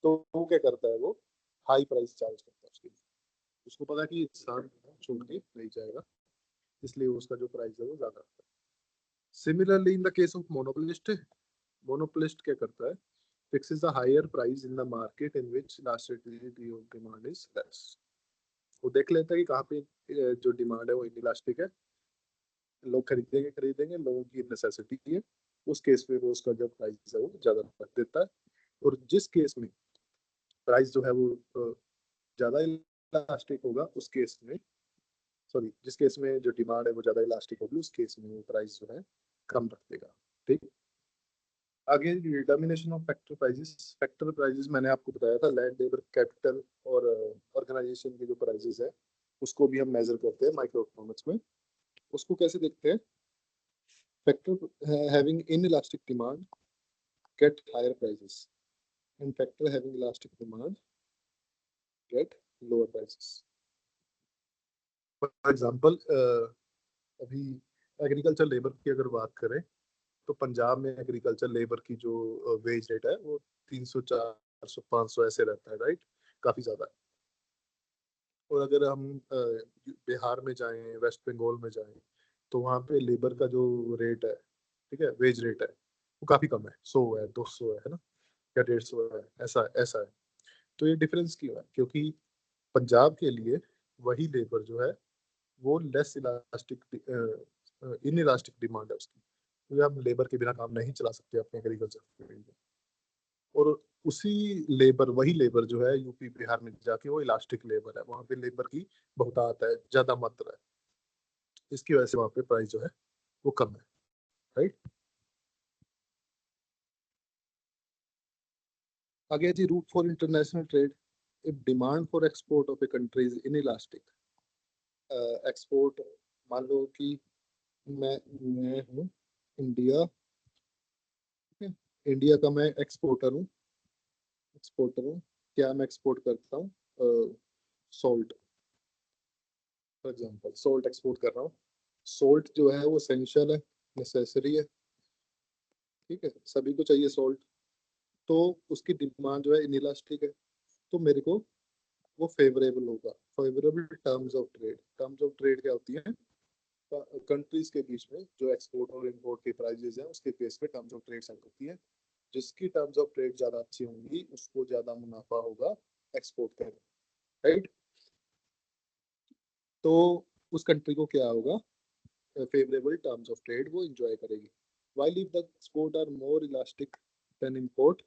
तो वो क्या करता है, वो हाई प्राइस चार्ज करता है उसके लिए। उसको पता है कि इंसान छोड़ के नहीं जाएगा, इसलिए उसका जो प्राइस है वो ज्यादा है। Similarly in the case of monopolist, monopolist क्या करता है, fixes a higher price in the market in which elasticity of demand is less। वो देख लेता है कि कहाँ पे जो डिमांड है वो इनइलास्टिक है, लोग खरीदेंगे, लोगों की नेसेसिटी है, उस केस में वो उसका जो प्राइस है वो ज्यादा रख देता है। और जिस केस में प्राइस जो है वो ज्यादा इलास्टिक होगा, उस केस में सॉरी जिस केस में जो डिमांड है वो ज्यादा इलास्टिक होगी, उस केस में वो प्राइस जो है कम रख देगा। ठीक, आगे determination of factor prices. Factor prices मैंने आपको बताया था, लैंड, लेबर, कैपिटल और ऑर्गेनाइजेशन के जो प्राइजेस है उसको भी हम मेजर करते हैं माइक्रो इकोनॉमिक्स में। उसको कैसे देखते हैं? Factor having inelastic demand get higher prices and factor having elastic demand get lower prices. For example अभी एग्रीकल्चर लेबर की अगर बात करें तो पंजाब में एग्रीकल्चर लेबर की जो वेज रेट है वो 300, 400, 500 ऐसे रहता है, राइट? काफी ज्यादा है। और अगर हम बिहार में जाएं, वेस्ट बंगाल में जाएं, तो वहाँ पे लेबर का जो रेट है, ठीक है, वेज रेट है, वो काफी कम है, 100 है, 200 है ना, या 150 है, ऐसा ऐसा है। तो ये डिफरेंस क्यों है? क्योंकि पंजाब के लिए वही लेबर जो है वो less elastic, in elastic demand है उसकी, क्योंकि हम लेबर के बिना काम नहीं चला सकते अपने एग्रीकल्चर फील्ड में। और उसी लेबर, वही लेबर जो है यूपी बिहार में जाके वो इलास्टिक लेबर है, वहाँ पे लेबर की बहुतायत है, ज्यादा मात्रा है, इसकी वजह से वहाँ पे प्राइस जो है वो कम है, राइट? आगे जी, route for international trade. If demand for export of a country is in elastic, export, मान लो कि मैं हूँ इंडिया, ठीक है, इंडिया का मैं एक्सपोर्टर हूँ। क्या मैं एक्सपोर्ट करता हूँ? Salt, for example salt export कर रहा हूँ। सॉल्ट जो है वो एसेंशियल है, नेसेसरी है, ठीक है, सभी को चाहिए सॉल्ट। तो उसकी डिमांड जो है इनइलास्टिक है, तो मेरे को वो फेवरेबल होगा। Favourable terms of trade. Terms of trade क्या होती है? कंट्रीज के बीच में जो एक्सपोर्ट और इम्पोर्ट के प्राइजेस हैं उसके बेस पे टर्म्स ऑफ ट्रेड सेट होती है। जिसकी टर्म्स ऑफ ट्रेड ज्यादा अच्छी होंगी उसको ज्यादा मुनाफा होगा एक्सपोर्ट करने, राइट? तो उस कंट्री को क्या होगा? फेवरेबल टर्म्स ऑफ ट्रेड वो इंजॉय करेगी। while if the export are more elastic than import,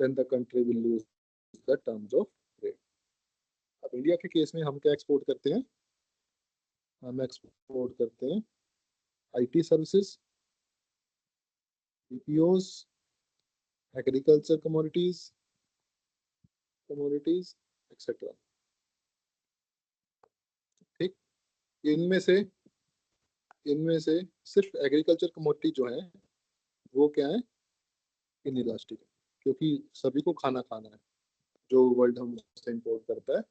then the country will lose the terms of trade. अब इंडिया के केस में हम क्या एक्सपोर्ट करते हैं? हम एक्सपोर्ट करते हैं IT services, BPOs, agriculture commodities etcetera, ठीक। इनमें से इनमें से सिर्फ एग्रीकल्चर कमोडिटी जो है वो क्या है? इनइलास्टिक है, क्योंकि सभी को खाना खाना है, जो वर्ल्ड हमसे इंपोर्ट करता है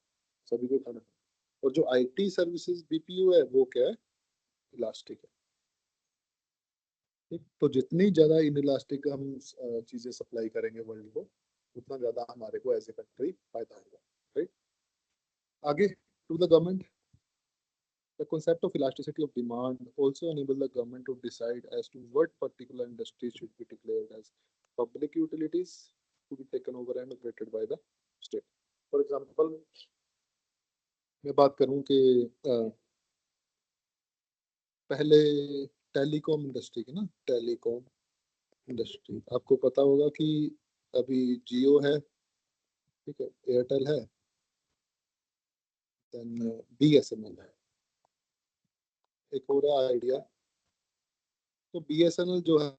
सभी को खाना खाना है। और जो आईटी सर्विसेज बीपीओ है वो क्या है? इलास्टिक है, ठीक। तो जितनी ज्यादा इनइलास्टिक हम चीजें सप्लाई करेंगे वर्ल्ड को, उतना ज्यादा हमारे को एज ए कंट्री फायदा होगा, राइट? आगे, to the government, the concept of elasticity of demand also enable the government to decide as to what particular industries should be declared as public utilities to be taken over and operated by the state. For example, मैं बात करूं कि पहले टेलीकॉम इंडस्ट्री की ना, टेलीकॉम इंडस्ट्री आपको पता होगा कि अभी जियो है, ठीक है, एयरटेल है, देन बीएसएनएल है, एक और है आइडिया। तो बीएसएनएल जो है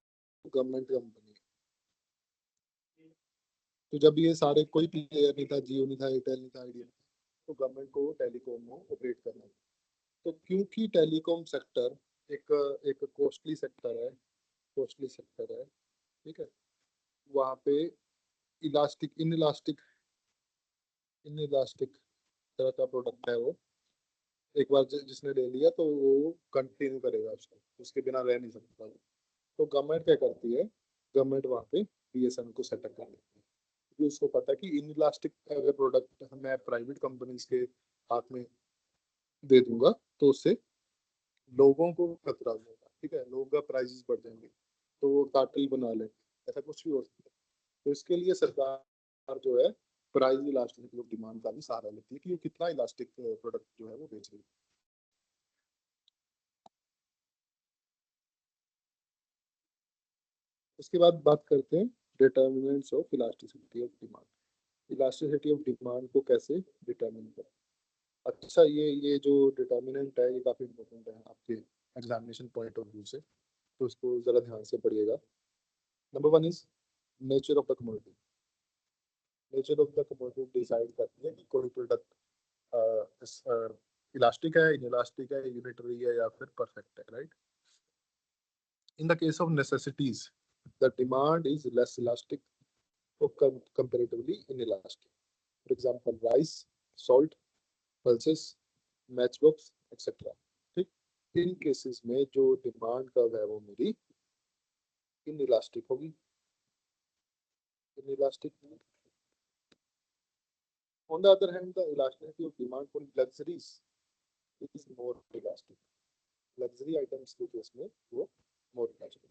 गवर्नमेंट कंपनी है। तो जब ये सारे, कोई प्लेयर नहीं था, जियो नहीं था, एयरटेल नहीं था, आइडिया, तो गवर्नमेंट को टेलीकॉम को ऑपरेट करना है। तो क्योंकि टेलीकॉम सेक्टर एक एक कॉस्टली सेक्टर है, ठीक है, वहाँ पे इलास्टिक इन इलास्टिक तरह का प्रोडक्ट है वो। एक बार जिसने ले लिया तो वो कंटिन्यू करेगा उसको, उसके बिना रह नहीं सकता वो। तो गवर्नमेंट क्या करती है? गवर्नमेंट वहाँ पे बीएसएनएल को सेटअप कर देती है, क्योंकि उसको पता है कि इन इलास्टिक अगर प्रोडक्ट मैं प्राइवेट कंपनीज के हाथ में दे दूंगा तो उससे लोगों को खतरा होगा, ठीक है, लोगों का प्राइसेस बढ़ जाएंगे, तो वो कार्टेल बना ले, ऐसा कुछ भी हो सकता है। तो इसके लिए सरकार जो है प्राइस इलास्टिसिटी ऑफ डिमांड का भी सहारा लेती है कि वो कितना इलास्टिक प्रोडक्ट जो है वो बेच रही है। उसके बाद बात करते हैं determinants of elasticity of demand. Elasticity of demand को कैसे डिटर्मिन करें? अच्छा, ये जो डिटर्मिनेंट है ये काफी इंपॉर्टेंट है आपके एग्जामिनेशन पॉइंट ऑफ व्यू से, तो इसको जरा ध्यान से पढ़िएगा। Number one is nature of the commodity, nature of the commodity decide करती है कि कोई प्रोडक्ट इलास्टिक है, इनइलास्टिक है, यूनिटरी है या फिर परफेक्ट है, right? In the case of necessities, the demand is less elastic or comparatively inelastic. For example, rice, salt, pulses, matchbox, etc. ठीक, इन केसेस में जो डिमांड कर्व है वो मेरी इनइलास्टिक होगी, inelastic. On the other hand, the elasticity of demand for luxuries is more elastic. Luxury items के केस में वो more elastic.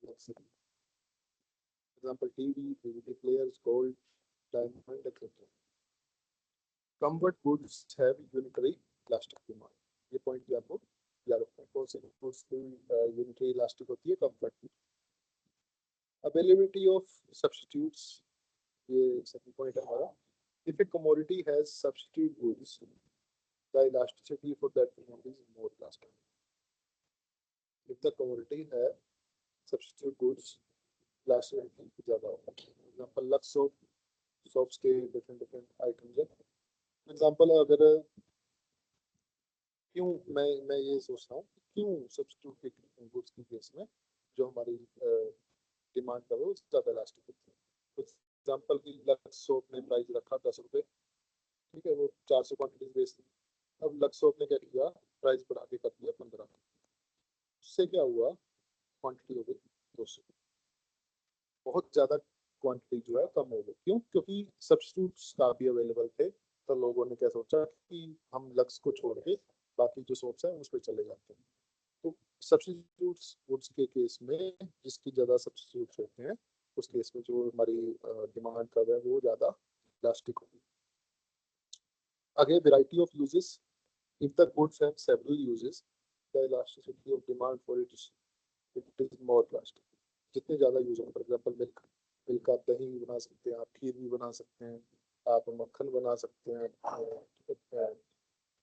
Luxury. Example, TV, DVD players, gold, diamond, etc. Comfort goods have unitary elastic demand. ये पॉइंट भी आपको याद रखना है। कौन से goods की unitary elastic होती है? Comfort. Availability of substitutes, ये second point है हमारा. If a commodity has substitute goods, the elasticity for that commodity is more elastic. If the commodity has substitute goods, elasticity ज़्यादा होगा. Example, Lux soap, soaps के different items है. Example, अगर क्यों मैं ये सोचता हूँ क्यों सब्स्टिट्यूट गुड्स की केस में जो हमारी डिमांड है वो ज़्यादा इलास्टिक होती है. एग्जाम्पल की लक्स सोप ने प्राइस रखा 10 रुपये, ठीक है, वो 400 क्वान्टिटीज बेचती. अब लक्स सोप ने क्या किया, प्राइस बढ़ा के कर दिया 15. उससे क्या हुआ, क्वांटिटी हो गई 200. बहुत ज़्यादा क्वांटिटी जो है कम हो गई. क्यों? क्योंकि सब्स्टिट्यूट्स काफ़ी अवेलेबल थे. तो लोगों ने क्या सोचा कि हम लक्स को छोड़ के बाकी जो सोप्स हैं उस पर चले जाते हैं. तो सब्स्टिट्यूट्स गुड्स के केस में जिसकी ज़्यादा सब्स्टिट्यूट्स होते हैं उस केस में जो हमारी डिमांड कर्व है वो ज़्यादा इलास्टिक होगी. आगे variety of uses. If the goods have several uses, the elasticity of demand for it is more elastic. जितने ज़्यादा यूज हो, फॉर एग्जांपल मिल्क आप दही भी बना सकते हैं, आप खीर भी बना सकते हैं, आप मक्खन बना सकते हैं,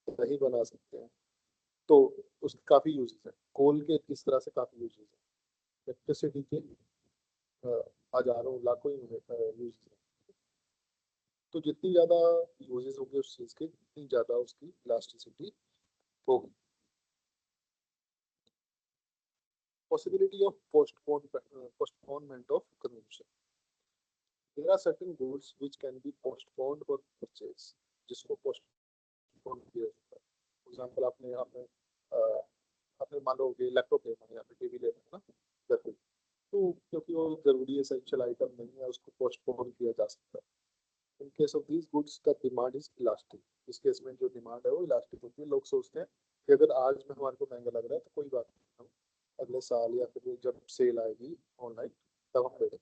दही बना सकते हैं. तो उसके काफ़ी यूजेस हैं. कोल के इस तरह से काफ़ी यूजेस हैं. इलेक्ट्रिसिटी के हजारों लाखों यूजेस हैं. तो जितनी ज़्यादा यूजेस होंगे उस चीज़ के उतनी ज़्यादा उसकी इलास्टिसिटी होगी. Possibility of postponement of consumption. There are certain goods which can be postponed for purchase, जिसको postpone किया जाता है. For example, आपने मान लो कि लैपटॉप लेना है या फिर टीवी लेना है ना, तो क्योंकि वो जरूरी एसेंशियल आइटम नहीं है उसको पोस्टपोन किया जा सकता है. In case of these goods, the demand is elastic. इस केस में जो डिमांड है वो इलास्टिक होती है. लोग सोचते हैं कि अगर आज में हमारे को महंगा लग रहा है तो कोई बात नहीं, हम अगले साल या फिर जब सेल आएगी ऑनलाइन तब हम ले लेंगे.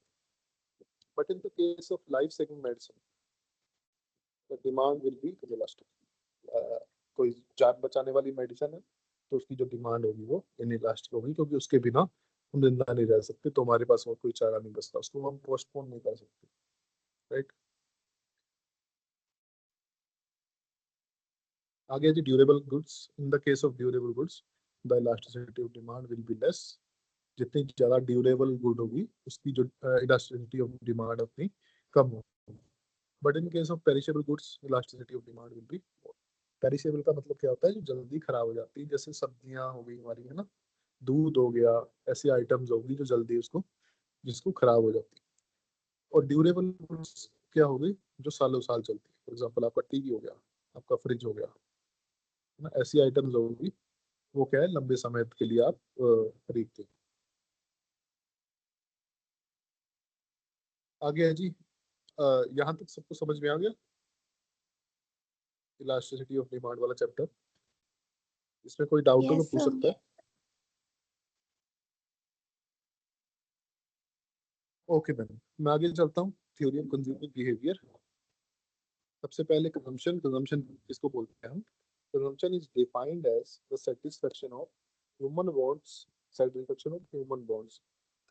But in the case of life saving medicine, the demand will B elastic. कोई जान बचाने वाली मेडिसिन है तो उसकी जो डिमांड होगी वो इनइलास्टिक होगी, क्योंकि उसके बिना हम जिंदा नहीं रह सकते. तो हमारे पास और कोई चारा नहीं बचता, उसको हम पोस्टपोन नहीं कर सकते, राइट? आगे जी durable goods. In the case of durable goods, the elasticity of demand will be less. जितनी ज़्यादा ड्यूरेबल गुड होगी उसकी जो इलास्टिसिटी ऑफ डिमांड उतनी कम होगी. But in case of perishable goods, elasticity of demand will be more. Perishable का मतलब क्या होता है? जो जल्दी खराब हो जाती है, जैसे सब्जियां हो गई हमारी, है ना, दूध हो गया, ऐसी आइटम्स होगी जो जल्दी जिसको खराब हो जाती है. और ड्यूरेबल गुड्स क्या होगी? जो सालों साल चलती है. फॉर एग्जाम्पल आपका टीवी हो गया, आपका फ्रिज हो गया, है ना, ऐसी आइटम्स होगी वो क्या है, लंबे समय के लिए आप खरीदते हैं. आगे है जी, यहाँ तक सबको समझ में आ गया इलास्टिसिटी ऑफ डिमांड वाला चैप्टर? इसमें कोई डाउट हो तो पूछ सकता है. ओके मैम, मैं आगे चलता हूँ. Theory of consumer behaviour. सबसे पहले कंजम्पशन किसको बोलते हैं हम? Consumption is defined as the satisfaction of human wants, satisfaction of human wants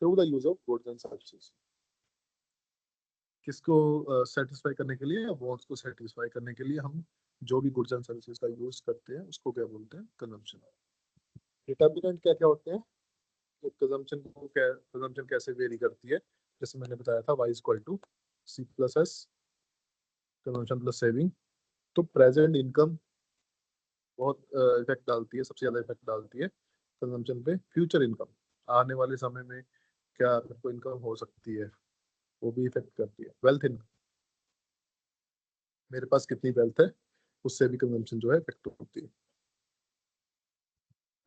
through the use of goods and services. किसको सेटिस्फाई करने के लिए? वांट्स को सेटिस्फाई करने के लिए हम जो भी गुड्स एंड सर्विसेज का यूज करते हैं उसको क्या बोलते हैं? कंजम्पशन. डिटर्मिनेंट क्या क्या होते हैं? कंजम्पशन कैसे वेरी करती है? जैसे मैंने बताया था y equal to C plus S consumption plus saving. तो प्रेजेंट इनकम बहुत इफेक्ट डालती है, सबसे ज्यादा इफेक्ट डालती है कंजम्पशन पे। फ्यूचर इनकम, आने वाले समय में क्या मेरे को इनकम हो सकती है, वो भी इफेक्ट करती है। वेल्थ इनकम, मेरे पास कितनी वेल्थ है, उससे भी कंजम्पशन जो है इफेक्ट होती है।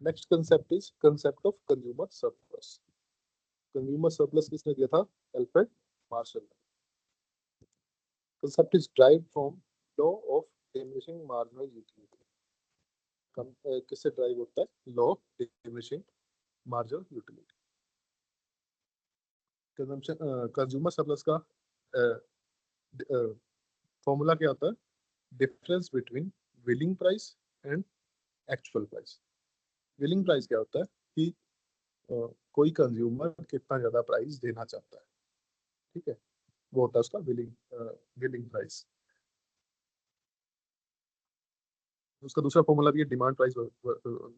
Next concept is concept of consumer surplus. Consumer surplus किसने दिया था? Alfred Marshall. Concept is derived from law of diminishing marginal utility. किससे ड्राइव होता है? Law of diminishing marginal utility. Consumption consumer surplus का फॉर्मूला क्या होता है? Difference between willing price and actual price. Willing price क्या होता है कि कोई कंज्यूमर कितना ज्यादा प्राइस देना चाहता है, ठीक है, वो होता है उसका विलिंग प्राइस। उसका दूसरा फॉर्मूला भी है demand price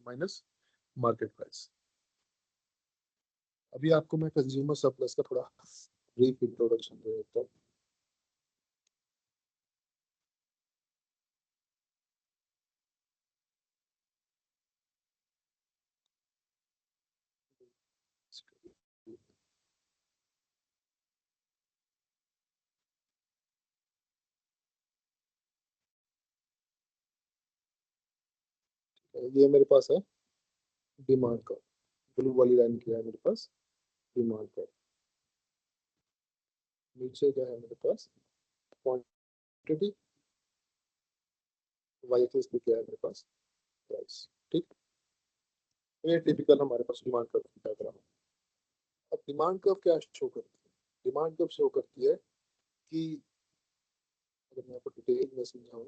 minus market price. अभी आपको मैं कंज्यूमर सरप्लस का थोड़ा ब्रीफ इंट्रोडक्शन दे देता हूँ। ये मेरे पास है डिमांड का, ब्लू वाली लाइन क्या है मेरे पास? डिमांड का। नीचे क्या है मेरे पास? क्वांटिटी। वाई एक्सिस पे क्या है मेरे पास? प्राइस। ठीक, ये टिपिकल हमारे पास डिमांड कर्व डायग्राम। अब डिमांड कर्व क्या शो करती है? डिमांड कर्व शो करती है कि अगर मैं आपको डिटेल में समझाऊं,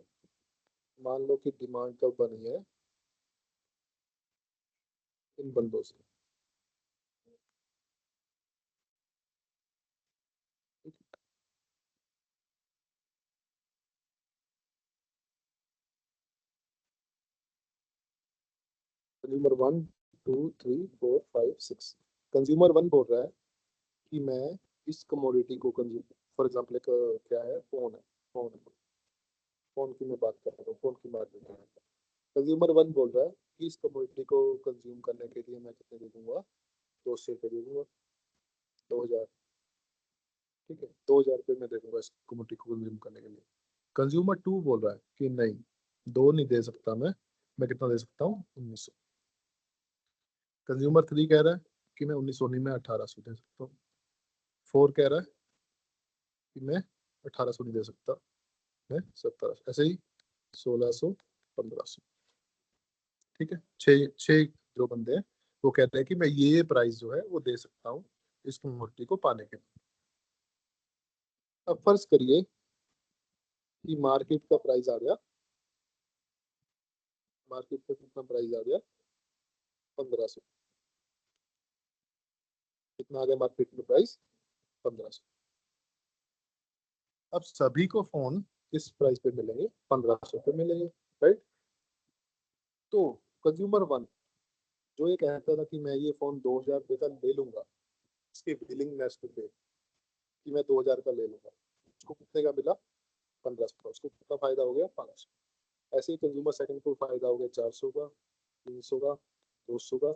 मान लो कि डिमांड कर्व बनी है इन बंदों से। कंज्यूमर 1 2 3 4 5 6। कंज्यूमर 1 बोल रहा है कि मैं इस कमोडिटी को कंज्यूम, फॉर एग्जांपल एक क्या है, फोन है, फोन फोन की मैं बात कर रहा हूँ, फोन की बात कर रहा हूँ। कंज्यूमर 1 बोल रहा है कि इस कमोडिटी को कंज्यूम करने के लिए मैं कितने दे दूंगा? 200 रुपये दे दूंगा, 2000। ठीक है, 2000 रुपये में दे दूंगा इस कमोडिटी को कंज्यूम करने के लिए। कंज्यूमर 2 बोल रहा है कि नहीं, 2 नहीं दे सकता मैं कितना दे सकता हूँ? 1900। कंज्यूमर 3 कह रहा है कि मैं 1900 नहीं, मैं 1800 दे सकता हूँ। 4 कह रहा है कि मैं 1800 नहीं दे सकता, मैं 1700। ऐसे ही 1600, 1500। ठीक है, छः छः जो बंदे हैं वो कहते हैं कि मैं ये प्राइस जो है वो दे सकता हूँ इस कमोडिटी को पाने के लिए। अब फर्ज करिए कि मार्केट का प्राइस आ गया, मार्केट का कितना प्राइस आ गया? 1500। कितना आ गया मार्केट में प्राइस? 1500। अब सभी को फोन किस प्राइस पे मिलेंगे? 1500 पे मिलेंगे, राइट? तो कंज्यूमर 1 जो ये कहता था कि मैं ये फोन 2000 रुपये का ले लूंगा, इसकी विलिंगनेस पे कि मैं 2000 का ले लूंगा, उसको कितने का मिला? 1500 का। उसको कितना फायदा हो गया? 500। ऐसे ही कंज्यूमर सेकंड को फायदा हो गया 400 का, 300 का, 200 का,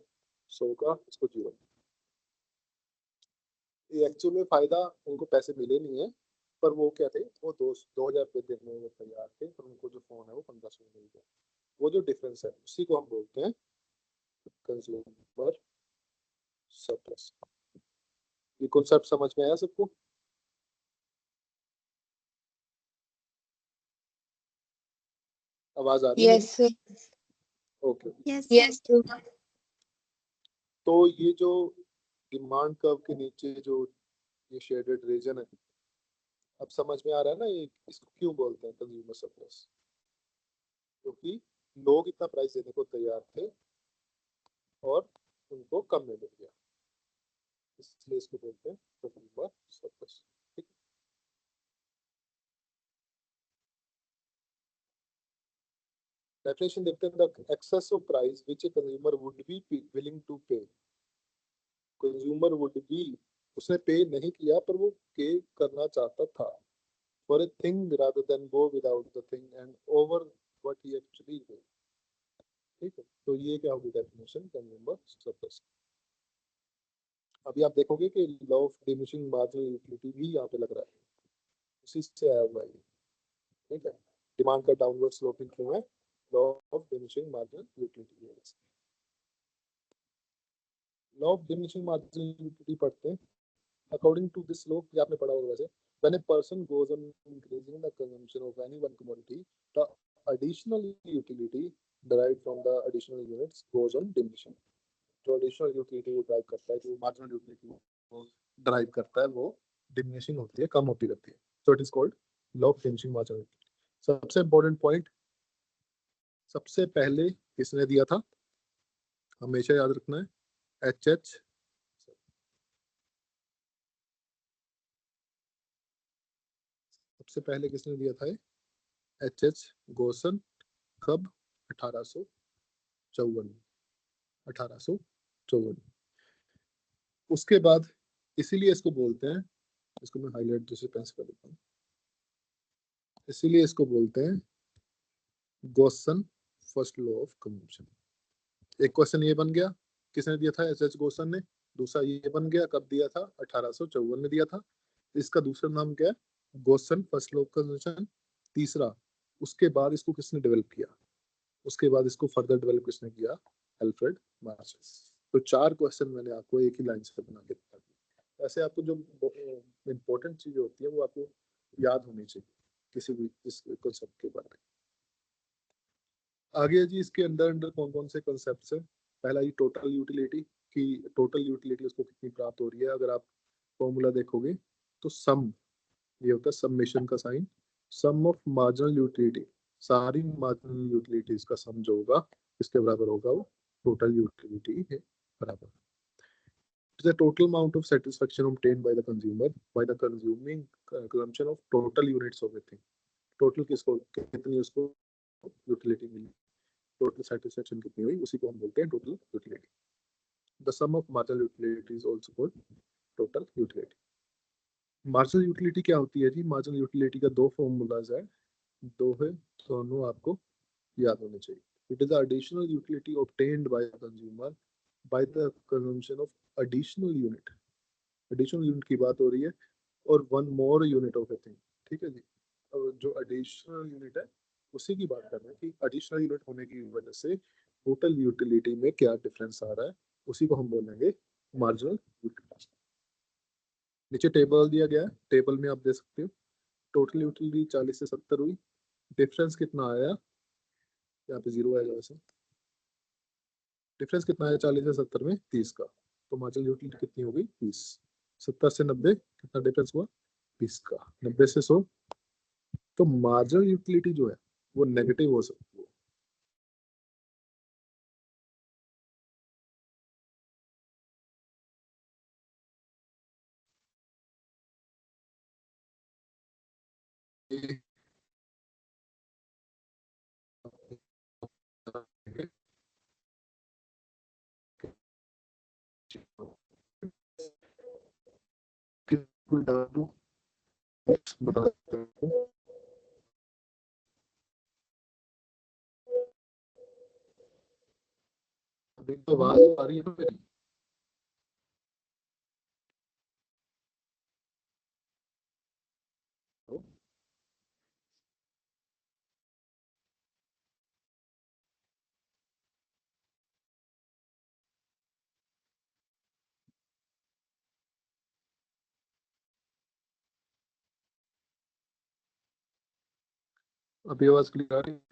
100 का, इसको 0। ये एक्चुअल में फायदा उनको पैसे मिले नहीं है, पर वो क्या थे, वो 2000 रुपये देने में तैयार थे, पर उनको जो फोन है वो 1500 में मिल गया। वो जो डिफरेंस है उसी को हम बोलते हैं कंज्यूमर सरप्लस। ये कॉन्सेप्ट समझ में आया सबको? आवाज आ रही है? Yes, sir. Okay. Yes Yes, sir. तो ये जो डिमांड कर्व के नीचे जो ये शेडेड रीजन है, अब समझ में आ रहा है ना ये इसको क्यों बोलते हैं कंज्यूमर सरप्लस? क्योंकि लोग इतना प्राइस देने को तैयार थे और उनको कम में मिल गया, इसलिए इसको बोलते हैं कंज्यूमर सरप्लस। ठीक, डेफिनेशन देखते हैं, the excess of price which a consumer would be willing to pay. Consumer would be उसने पे नहीं किया पर वो पे करना चाहता था for a thing rather than go without the thing and over what he actually did. ठीक है, तो ये क्या होगी डेफिनेशन कंज्यूमर सरप्लस। अभी आप देखोगे कि law of diminishing marginal utility भी यहाँ पे लग रहा है, उसी से आया हुआ है ये। ठीक है, डिमांड का डाउनवर्ड स्लोपिंग क्यों है, law of diminishing marginal utility. Law of diminishing marginal utility पढ़ते हैं। अकॉर्डिंग टू दिस लॉ, ये आपने पढ़ा होगा वैसे, when a person goes on increasing the consumption of any one commodity, the additional utility derived from the additional units goes on diminishing। जो एडिशनल यूटिलिटी वो ड्राइव करता है, जो मार्जिनल यूटिलिटी वो ड्राइव करता है, वो डिमिनिशिंग होती है, कम होती रहती है। So it is called law of diminishing marginal utility. सबसे इंपॉर्टेंट पॉइंट, सबसे पहले किसने दिया था, हमेशा याद रखना है, एच एच सबसे पहले किसने दिया था, एच एच गोसन। कब, 1854। उसके बाद, इसीलिए इसको बोलते हैं, इसको मैं हाईलाइट दूसरे पेन से कर देता हूँ, इसीलिए इसको बोलते हैं गोसन फर्स्ट लॉ ऑफ कंजम्पशन। एक क्वेश्चन ये बन गया, किसने दिया था, एच एच गोसन ने। दूसरा ये बन गया, कब दिया था, 1854 में दिया था। इसका दूसरा नाम क्या है, गोसन फर्स्ट लॉ ऑफ कंजम्पशन। तीसरा, उसके बाद इसको किसने डेवलप किया, उसके बाद इसको फर्दर डेवलप किसने किया, अल्फ्रेड मार्शल। तो 4 क्वेश्चन मैंने आपको एक ही लाइन से बना के बता दिया। ऐसे आपको जो इम्पोर्टेंट चीजें होती है वो आपको याद होनी चाहिए किसी भी इस कॉन्सेप्ट के बारे में। आगे जी, इसके अंदर अंदर कौन कौन से कॉन्सेप्ट्स है। पहला ये टोटल यूटिलिटी, की टोटल यूटिलिटी उसको कितनी प्राप्त हो रही है। अगर आप फॉर्मूला देखोगे तो सम, ये होता है समेशन का sign, sum of marginal utility, सारी मार्जिनल यूटिलिटीज का सम जो होगा इसके बराबर होगा, वो टोटल यूटिलिटी है बराबर। The total amount of satisfaction obtained by the consumer by the consuming consumption of total units of a thing। Total किसको, कितनी उसको यूटिलिटी मिली, टोटल सेटिस्फेक्शन कितनी हुई, उसी को हम बोलते हैं total utility. The sum of marginal utility is also called total utility. Marginal utility क्या होती है जी, मार्जिनल यूटिलिटी का 2 फॉर्मूलाज है, 2 है, दोनों आपको याद होने चाहिए। It is additional utility obtained by the consumer by the consumption of additional unit. Additional unit की बात हो रही है, और one more unit of a thing. ठीक है जी, और जो एडिशनल यूनिट है उसी की बात कर रहे हैं कि एडिशनल यूनिट होने की वजह से टोटल यूटिलिटी में क्या डिफरेंस आ रहा है, उसी को हम बोलेंगे मार्जिनल यूटिलिटी। नीचे टेबल दिया गया है, टेबल में आप देख सकते हो टोटल यूटिलिटी 40 से 70 हुई, डिफरेंस कितना आया, यहाँ पे 0 आएगा वैसे, डिफरेंस कितना आया 40 से 70 में, 30 का। तो मार्जिनल यूटिलिटी कितनी हो गई, 30। 70 से 90 कितना डिफरेंस हुआ, 20 का। 90 से 100, तो मार्जिनल यूटिलिटी जो है वो नेगेटिव हो सकती है। अभी तो आवाज आ रही है ना मेरी। अभी आवाज क्लियर आ रही है।